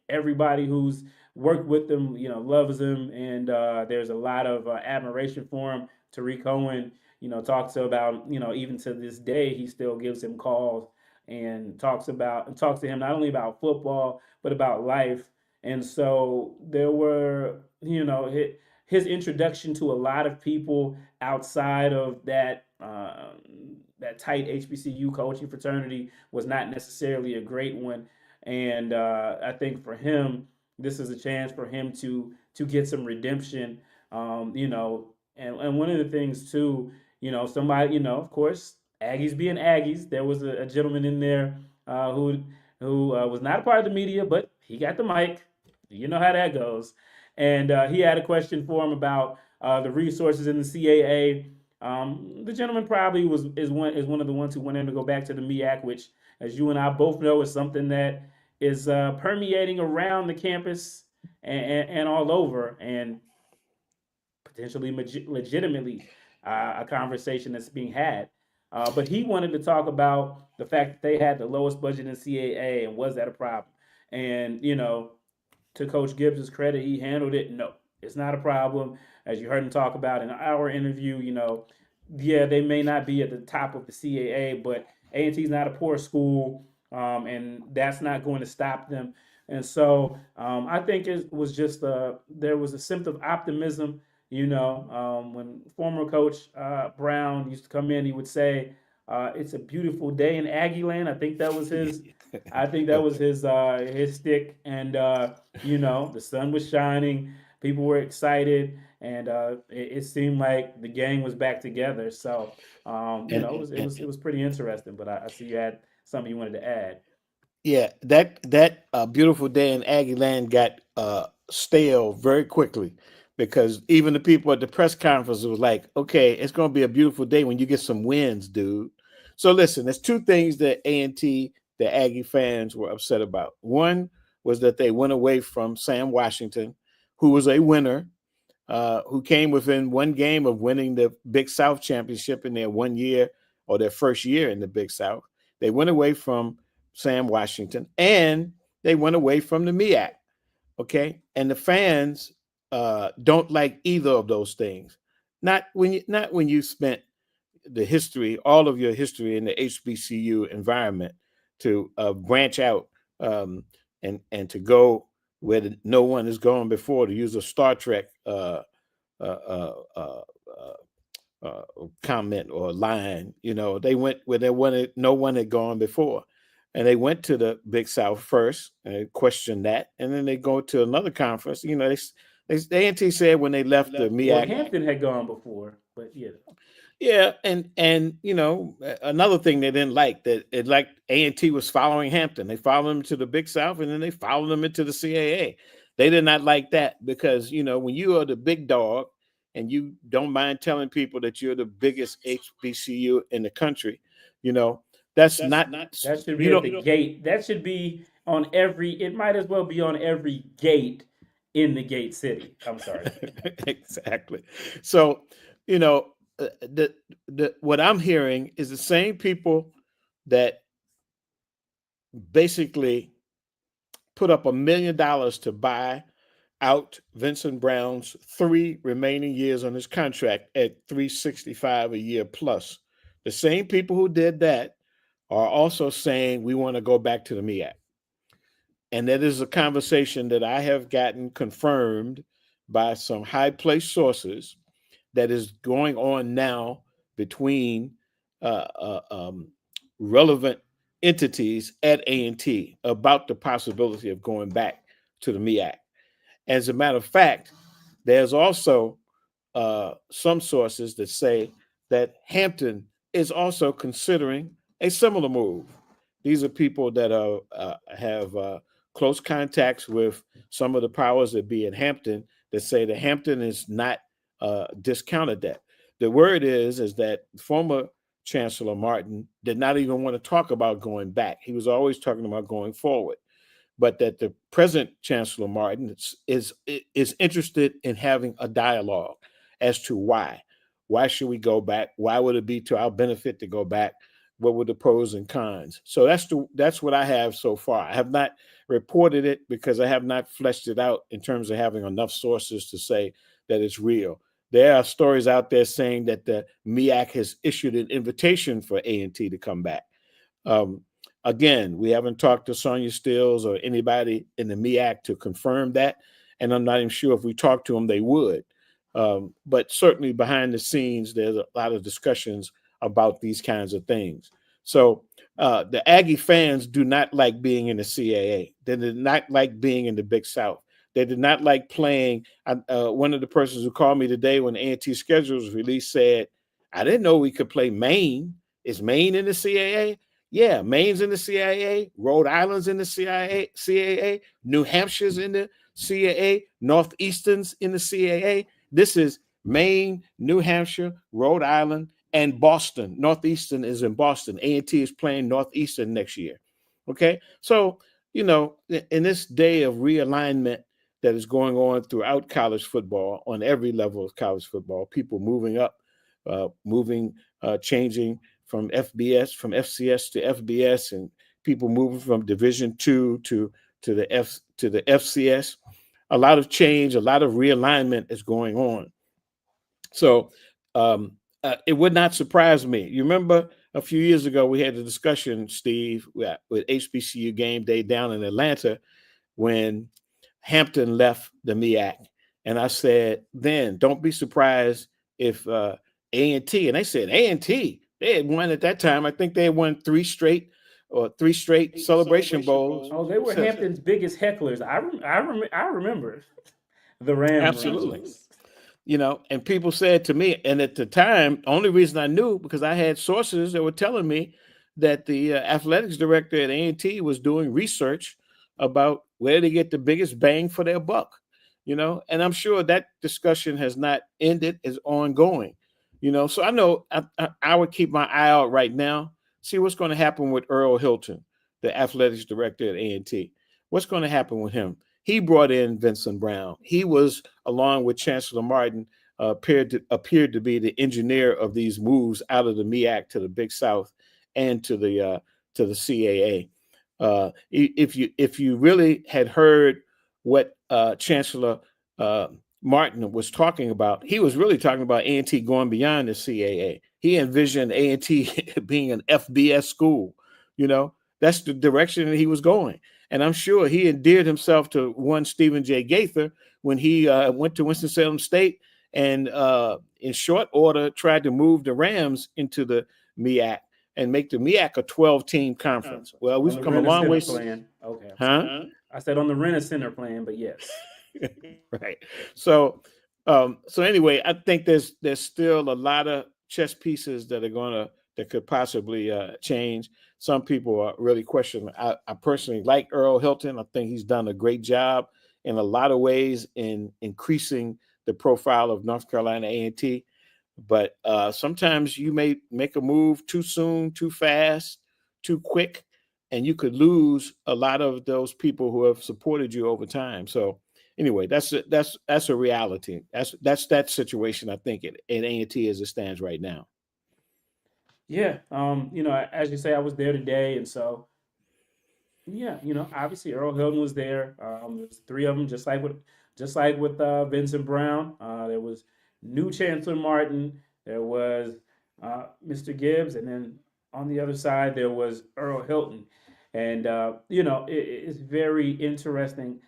everybody who's worked with him, loves him. And there's a lot of admiration for him. Tariq Cohen, talks about, even to this day, he still gives him calls and talks to him not only about football, but about life. And so there were, his introduction to a lot of people outside of that tight HBCU coaching fraternity was not necessarily a great one. And I think for him, this is a chance for him to get some redemption. And one of the things too, somebody, of course, Aggies being Aggies, there was a gentleman in there who was not a part of the media, but he got the mic. You know how that goes. And he had a question for him about the resources in the CAA. The gentleman probably is one of the ones who went in to go back to the MEAC, which, as you and I both know, is something that is permeating around the campus and all over, and potentially legitimately a conversation that's being had. But he wanted to talk about the fact that they had the lowest budget in CAA, and was that a problem? And, to Coach Gibbs' credit, he handled it. No, it's not a problem. As you heard him talk about in our interview, yeah, they may not be at the top of the CAA, but A&T is not a poor school, and that's not going to stop them. And so I think it was just there was a symptom of optimism. When former Coach Brown used to come in, he would say, "It's a beautiful day in Aggie Land." I think that was his. I think that was his stick. And the sun was shining, people were excited, and it seemed like the gang was back together. So it was pretty interesting. But I see you had something you wanted to add. Yeah, that beautiful day in Aggie Land got stale very quickly, because even the people at the press conference was like, "Okay, it's going to be a beautiful day when you get some wins, dude." So listen, there's two things that A&T, the Aggie fans, were upset about. One was that they went away from Sam Washington, who was a winner, who came within one game of winning the Big South championship in their 1 year, or their first year in the Big South. They went away from Sam Washington, and they went away from the MEAC. Okay, and the fans don't like either of those things. Not when you spent the history, all of your history in the HBCU environment, to branch out and to go where no one has gone before, to use a Star Trek uh, uh, uh, uh, comment or line. They went where no one had gone before, and they went to the Big South first and they questioned that, and then they go to another conference. The A&T said when they left the Well, MEAC. Hampton had gone before, but yeah. Yeah, and another thing they didn't like, that it like A&T was following Hampton. They followed them to the Big South, and then they followed them into the CAA. They did not like that because when you are the big dog and you don't mind telling people that you're the biggest HBCU in the country, that's not That should be at the gate. That should be on every. It might as well be on every gate in the gate city. I'm sorry. Exactly. So, the what I'm hearing is the same people that basically put up $1 million to buy out Vincent Brown's 3 remaining years on his contract at $365 a year plus. The same people who did that are also saying we want to go back to the MEAC. And that is a conversation that I have gotten confirmed by some high-placed sources that is going on now between relevant entities at A&T about the possibility of going back to the MEAC. As a matter of fact, there's also some sources that say that Hampton is also considering a similar move. These are people that have close contacts with some of the powers that be in Hampton that say that Hampton is not discounted that. The word is that former Chancellor Martin did not even want to talk about going back. He was always talking about going forward. But that the present Chancellor Martin is interested in having a dialogue as to why. Why should we go back? Why would it be to our benefit to go back? What were the pros and cons? So that's what I have so far. I have not reported it because I have not fleshed it out in terms of having enough sources to say that it's real. There are stories out there saying that the MEAC has issued an invitation for A&T to come back. Again, we haven't talked to Sonia Stills or anybody in the MEAC to confirm that, and I'm not even sure if we talked to them, they would. But certainly behind the scenes, there's a lot of discussions about these kinds of things. So the Aggie fans do not like being in the CAA. They did not like being in the Big South. They did not like playing. One of the persons who called me today when the A&T schedule was released said, I didn't know we could play Maine. Is Maine in the CAA? Yeah, Maine's in the CAA, Rhode Island's in the CAA, New Hampshire's in the CAA, Northeastern's in the CAA. This is Maine, New Hampshire, Rhode Island, and Boston. Northeastern is in Boston. A&T is playing Northeastern next year. Okay, so, in this day of realignment that is going on throughout college football, on every level of college football, people moving up, changing from FCS to FBS, and people moving from Division II to the FCS. A lot of change, a lot of realignment is going on. So it would not surprise me. You remember a few years ago we had a discussion, Steve, with HBCU Gameday down in Atlanta when Hampton left the MEAC, and I said, then don't be surprised if A&T, and they said A&T. They had won at that time. I think they had won three straight Celebration Bowls. Oh, they were Hampton's biggest hecklers. I remember the Ram. Absolutely. And people said to me, and at the time, only reason I knew because I had sources that were telling me that the athletics director at A&T was doing research about where to get the biggest bang for their buck. And I'm sure that discussion has not ended, is ongoing. So I know I would keep my eye out right now, see what's going to happen with Earl Hilton, the athletics director at A&T. What's going to happen with him? He brought in Vincent Brown. He was, along with Chancellor Martin, appeared to be the engineer of these moves out of the MEAC to the Big South and to the CAA. If you really had heard what Chancellor Martin was talking about. He was really talking about A&T going beyond the CAA. He envisioned A&T being an FBS school. You know, that's the direction that he was going. And I'm sure he endeared himself to one Stephen J. Gaither when he went to Winston-Salem State and in short order tried to move the Rams into the MEAC and make the MEAC a 12-team conference. Well, we've come a long way. Okay. Huh? I said on the Rent-A-Center plan, but yes. Right. So anyway, I think there's still a lot of chess pieces that could possibly change. Some people are really questioning. I personally like Earl Hilton. I think he's done a great job in a lot of ways in increasing the profile of North Carolina A&T. But sometimes you may make a move too soon, too fast, too quick, and you could lose a lot of those people who have supported you over time. So anyway, that's a reality. That's that situation, I think, in A&T as it stands right now. Yeah. As you say, I was there today, and so yeah, obviously Earl Hilton was there. There's three of them, just like with Vincent Brown. There was new Chancellor Martin. There was Mr. Gibbs, and then on the other side there was Earl Hilton. And it's very interesting.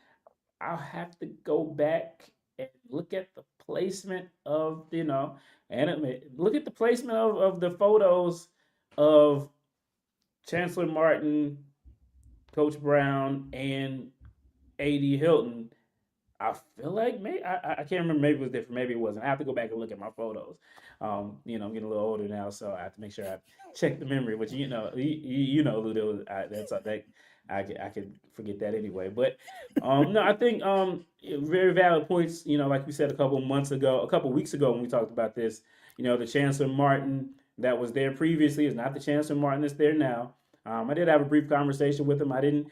I'll have to go back and look at the placement of look at the placement of the photos of Chancellor Martin, Coach Brown, and A.D. Hilton. I feel like maybe I can't remember. Maybe it was different. Maybe it wasn't. I have to go back and look at my photos. I'm getting a little older now, so I have to make sure I check the memory. Which Lou, I could forget that anyway. But no, I think very valid points. Like we said a couple weeks ago when we talked about this. The Chancellor Martin that was there previously is not the Chancellor Martin that's there now. I did have a brief conversation with him. I didn't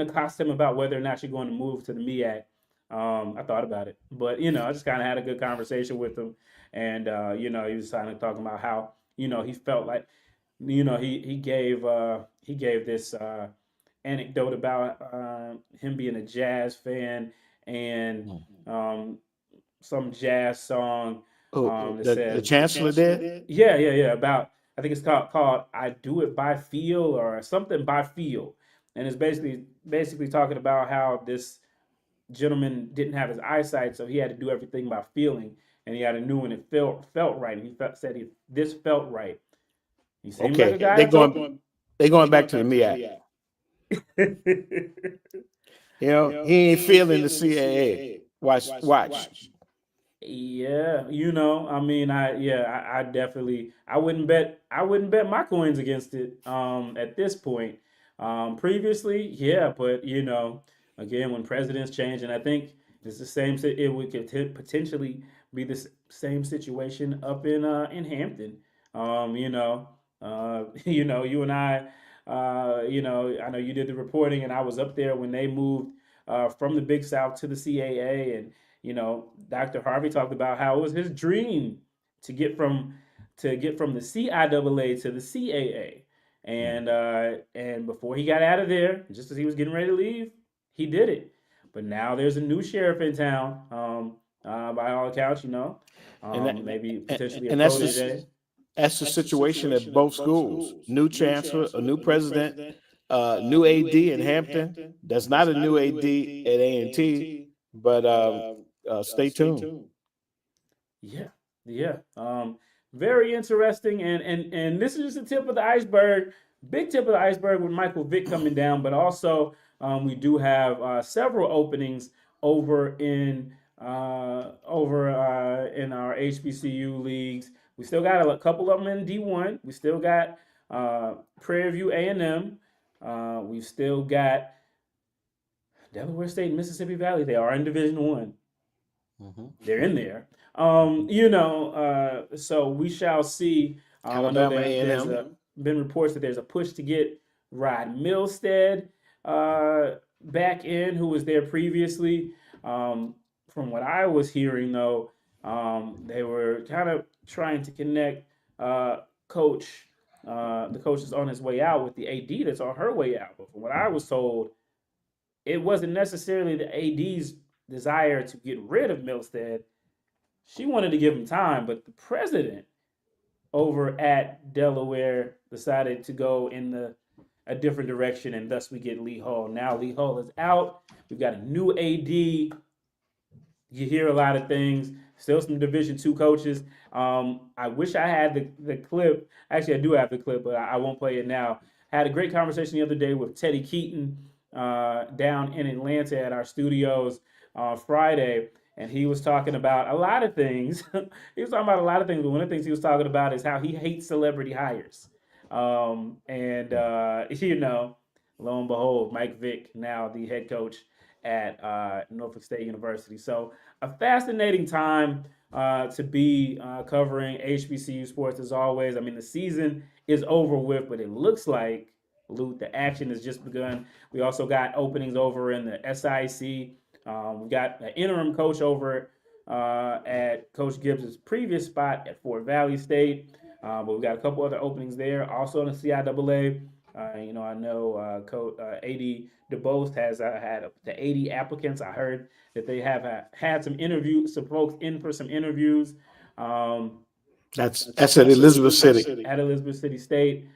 accost him about whether or not you're going to move to the MEAC. I thought about it, but I just kind of had a good conversation with him, and he was kind of talking about how he felt like he gave this anecdote about him being a jazz fan and some jazz song. The Chancellor did? Yeah. About, I think it's called "I Do It by Feel" or something by feel, and it's basically talking about how this gentleman didn't have his eyesight, so he had to do everything by feeling, and he had a new one that felt right. And he said this felt right. He seemed like a guy. They're going back to the MEAC. He ain't feeling the CAA. Watch. Yeah, I definitely wouldn't bet my coins against it at this point. Previously, yeah, but again, when presidents change, and I think it's the same. It would potentially be the same situation up in Hampton. You and I, I know you did the reporting, and I was up there when they moved from the Big South to the CAA, and Dr. Harvey talked about how it was his dream to get from the CIAA to the CAA, and before he got out of there, just as he was getting ready to leave, he did it. But now there's a new sheriff in town, by all accounts, maybe potentially a protege. That's the situation at both schools. New chancellor, a new president, new AD in Hampton. That's not a new AD at A&T, but stay tuned. Yeah. Very interesting, and this is just the tip of the iceberg. Big tip of the iceberg with Michael Vick coming down, but also we do have several openings over in our HBCU leagues. We still got a couple of them in D1. We still got Prairie View A&M. We've still got Delaware State and Mississippi Valley. They are in Division I. They're in there. So we shall see. Alabama there's been reports that there's a push to get Rod Milstead back in, who was there previously. From what I was hearing, though, they were kind of trying to connect the coach is on his way out with the AD that's on her way out. But from what I was told, it wasn't necessarily the AD's desire to get rid of Milstead. She wanted to give him time, but the president over at Delaware decided to go in a different direction, and thus we get Lee Hall. Now Lee Hall is out. We've got a new AD. You hear a lot of things. Still some Division II coaches. I wish I had the clip. Actually, I do have the clip, but I won't play it now. I had a great conversation the other day with Teddy Keaton down in Atlanta at our studios on Friday, and he was talking about a lot of things. He was talking about a lot of things, but one of the things he was talking about is how he hates celebrity hires. You know, lo and behold, Mike Vick, now the head coach at Norfolk State University. So a fascinating time to be covering HBCU sports as always. I mean, the season is over with, but it looks like, Lute, the action has just begun. We also got openings over in the SIC. We've got an interim coach over at Coach Gibbs' previous spot at Fort Valley State. But we've got a couple other openings there. Also in the CIAA. You know, I know Coach AD DeBose has had the 80 applicants. I heard that they have had some folks in for some interviews. That's at Elizabeth City. At Elizabeth City State.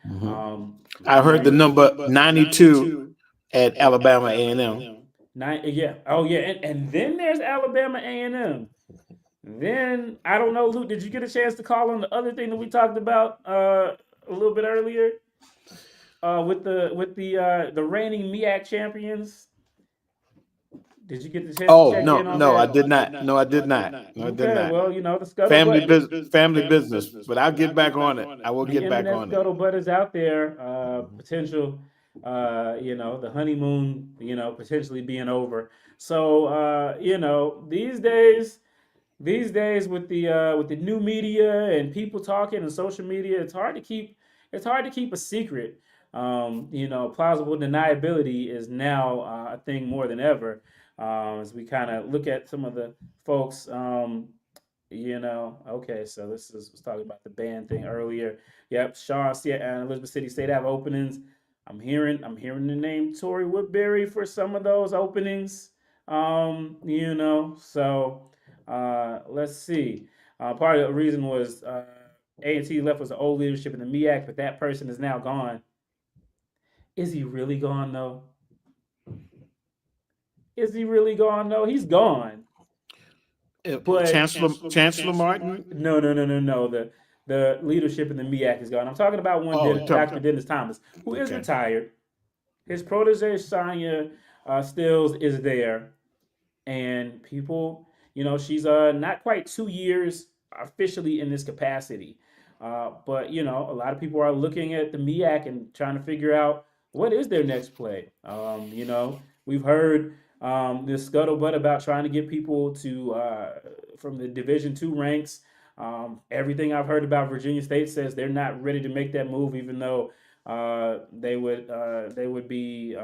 I heard the number 92 at Alabama A&M. Yeah. Oh, yeah. And then there's Alabama A&M. Then, I don't know, Luke, did you get a chance to call on the other thing that we talked about a little bit earlier? With the reigning MEAC champions? Did you get the chance to check in on that? No, I did not. No, I did not. Well, you know, the scuttlebutt. Family business. But I'll get back on it. I will get back on it. The scuttlebutt is out there. Potential, you know, the honeymoon, you know, potentially being over. So, you know, these days with the new media and people talking and social media, it's hard to keep a secret. You know, plausible deniability is now a thing more than ever. As we kind of look at some of the folks, you know, okay, so this was talking about the band thing earlier. Yep, Shawn and Elizabeth City State have openings. I'm hearing the name Tori Woodbury for some of those openings. You know, so let's see. Part of the reason was A&T left was the old leadership in the MEAC, but that person is now gone. Is he really gone though? Is he really gone though? He's gone. But Chancellor Martin? No. The leadership in the MEAC is gone. I'm talking about Dr. Dennis Thomas, who is retired. His protege Sonia Stills is there, and people, you know, she's not quite 2 years officially in this capacity, but you know, a lot of people are looking at the MEAC and trying to figure out what is their next play. You know, we've heard this scuttlebutt about trying to get people to from the Division II ranks. Everything I've heard about Virginia State says they're not ready to make that move, even though they would be,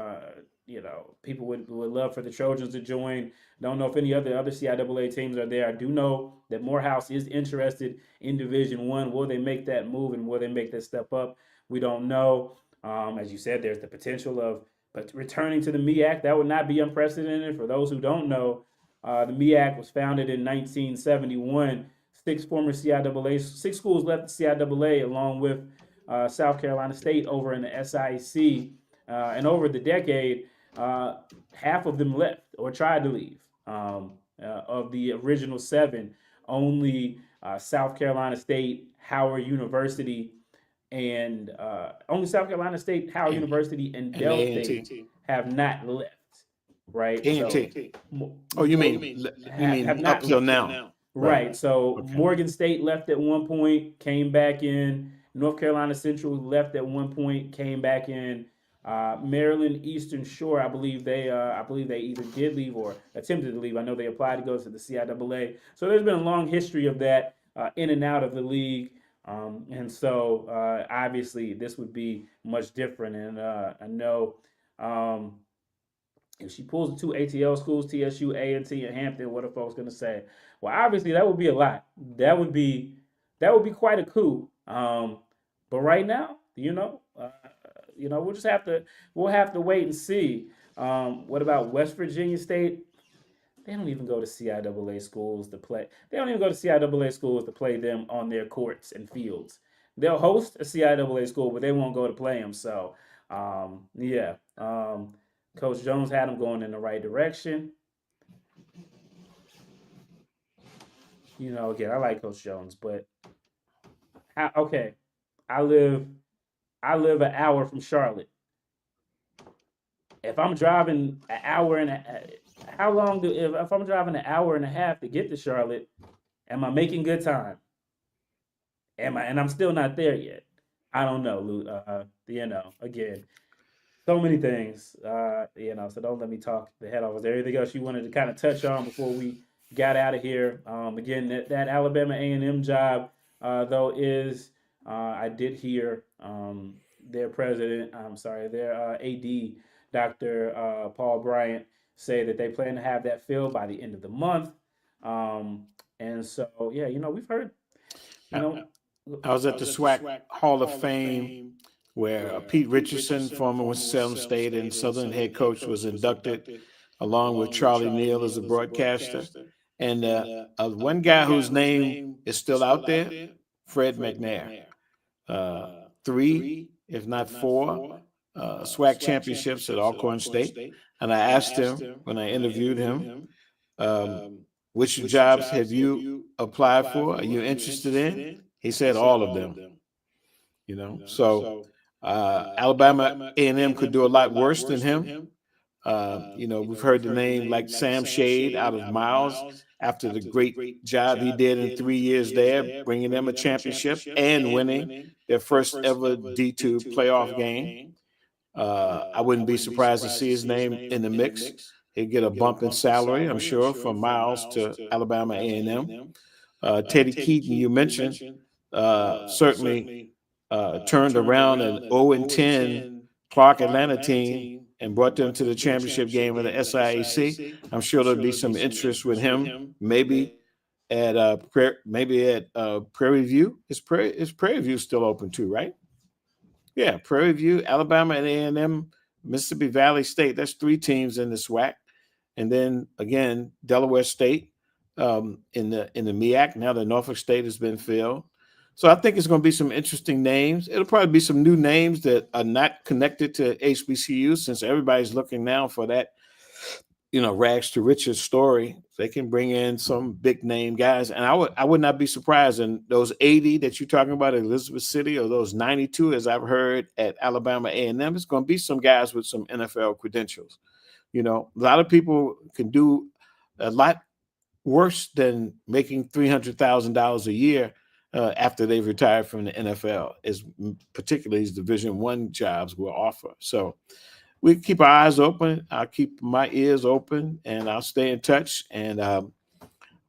you know, people would love for the Trojans to join. Don't know if any other CIAA teams are there. I do know that Morehouse is interested in Division I. Will they make that move and will they make that step up? We don't know. As you said, there's the potential of returning to the MEAC. That would not be unprecedented. For those who don't know, the MEAC was founded in 1971. Six schools left the CIAA along with South Carolina State over in the SIC. And over the decade, half of them left or tried to leave. Of the original seven, only South Carolina State, Howard University, and University and Del State have not left. Right? A&T. So, you mean have not up till now? Right. So Morgan State left at one point, came back in. North Carolina Central left at one point, came back in. Maryland Eastern Shore, I believe they either did leave or attempted to leave. I know they applied to go to the CIAA. So there's been a long history of that in and out of the league. And so obviously this would be much different. And I know if she pulls the two ATL schools, TSU, A&T, and Hampton, what are folks going to say? Well, obviously that would be a lot. That would be quite a coup. But right now, we'll have to wait and see. What about West Virginia State? They don't even go to CIAA schools to play. They don't even go to CIAA schools to play them on their courts and fields. They'll host a CIAA school, but they won't go to play them. So, Coach Jones had them going in the right direction. Again, I like Coach Jones, but okay, I live an hour from Charlotte. If I'm driving an hour and if I'm driving an hour and a half to get to Charlotte, am I making good time? And I'm still not there yet. I don't know, again, so many things, so don't let me talk the head off. Is there anything else you wanted to kind of touch on before we got out of here? Again, that Alabama A&M job, though, is, I did hear their AD, Dr. Paul Bryant, say that they plan to have that filled by the end of the month. And so, we've heard, I was at the SWAC Hall of Fame where Pete Richardson, former Winston-Salem State and Southern head coach, was inducted along with Charlie Neal as a broadcaster. And one guy whose name is still out there, Fred McNair. 3, if not 4, SWAC championships at Alcorn State. And I asked him when I interviewed him, which jobs have you applied for? Are you interested in? He said all of them. So Alabama A&M could do a lot worse than him. We've heard the name like Sam Shade out of Miles after the great job he did in 3 years there, bringing them a championship and winning their first ever D2 playoff game. I wouldn't be surprised to see his name in the mix. He'd get a bump in salary, I'm sure, from Miles to Alabama A&M. Teddy Keaton, you mentioned, certainly turned around an 0-10 Clark Atlanta team and brought them to the championship game of the SIAC. I'm sure there'll be some interest with him, maybe at Prairie View. Is Prairie View still open too, right? Yeah, Prairie View, Alabama, and A&M, Mississippi Valley State. That's 3 teams in the SWAC. And then again, Delaware State in the MEAC. Now that Norfolk State has been filled. So I think it's going to be some interesting names. It'll probably be some new names that are not connected to HBCU, since everybody's looking now for that, rags to riches story. They can bring in some big name guys. And I would not be surprised in those 80 that you're talking about at Elizabeth City, or those 92, as I've heard at Alabama A&M, it's going to be some guys with some NFL credentials. A lot of people can do a lot worse than making $300,000 a year after they've retired from the NFL, particularly as Division I jobs will offer. So we keep our eyes open. I'll keep my ears open, and I'll stay in touch. And I'll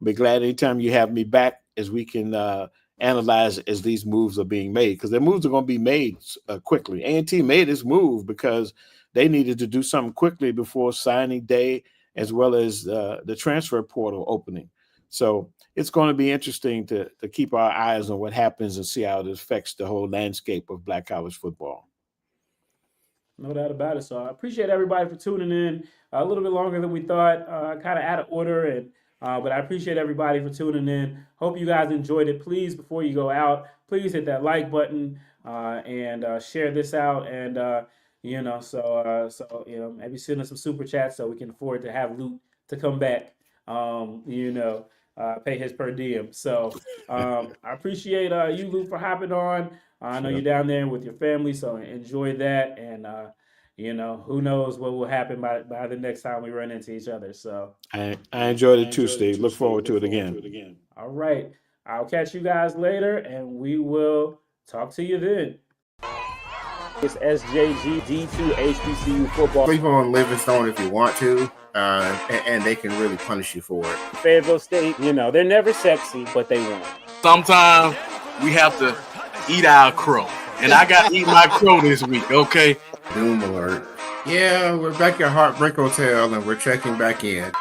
be glad anytime you have me back, as we can analyze as these moves are being made, because their moves are going to be made quickly. A&T made this move because they needed to do something quickly before signing day, as well as the transfer portal opening. So it's going to be interesting to keep our eyes on what happens and see how it affects the whole landscape of Black college football. No doubt about it. So I appreciate everybody for tuning in. A little bit longer than we thought, kind of out of order, but I appreciate everybody for tuning in. Hope you guys enjoyed it. Please, before you go out, please hit that like button and share this out. And maybe send us some super chats so we can afford to have Lut to come back. Pay his per diem. So I appreciate you, Lut, for hopping on. I know you're down there with your family, so enjoy that. And, who knows what will happen by the next time we run into each other. So I enjoyed it too, Steve. Look forward to it again. All right. I'll catch you guys later, and we will talk to you then. It's SJG D2 HBCU football. Sleep on Livingstone if you want to, and they can really punish you for it. Fayetteville State, they're never sexy, but they won. Sometimes we have to eat our crow, and I got to eat my crow this week, okay? Doom alert. Yeah, we're back at Heartbreak Hotel, and we're checking back in.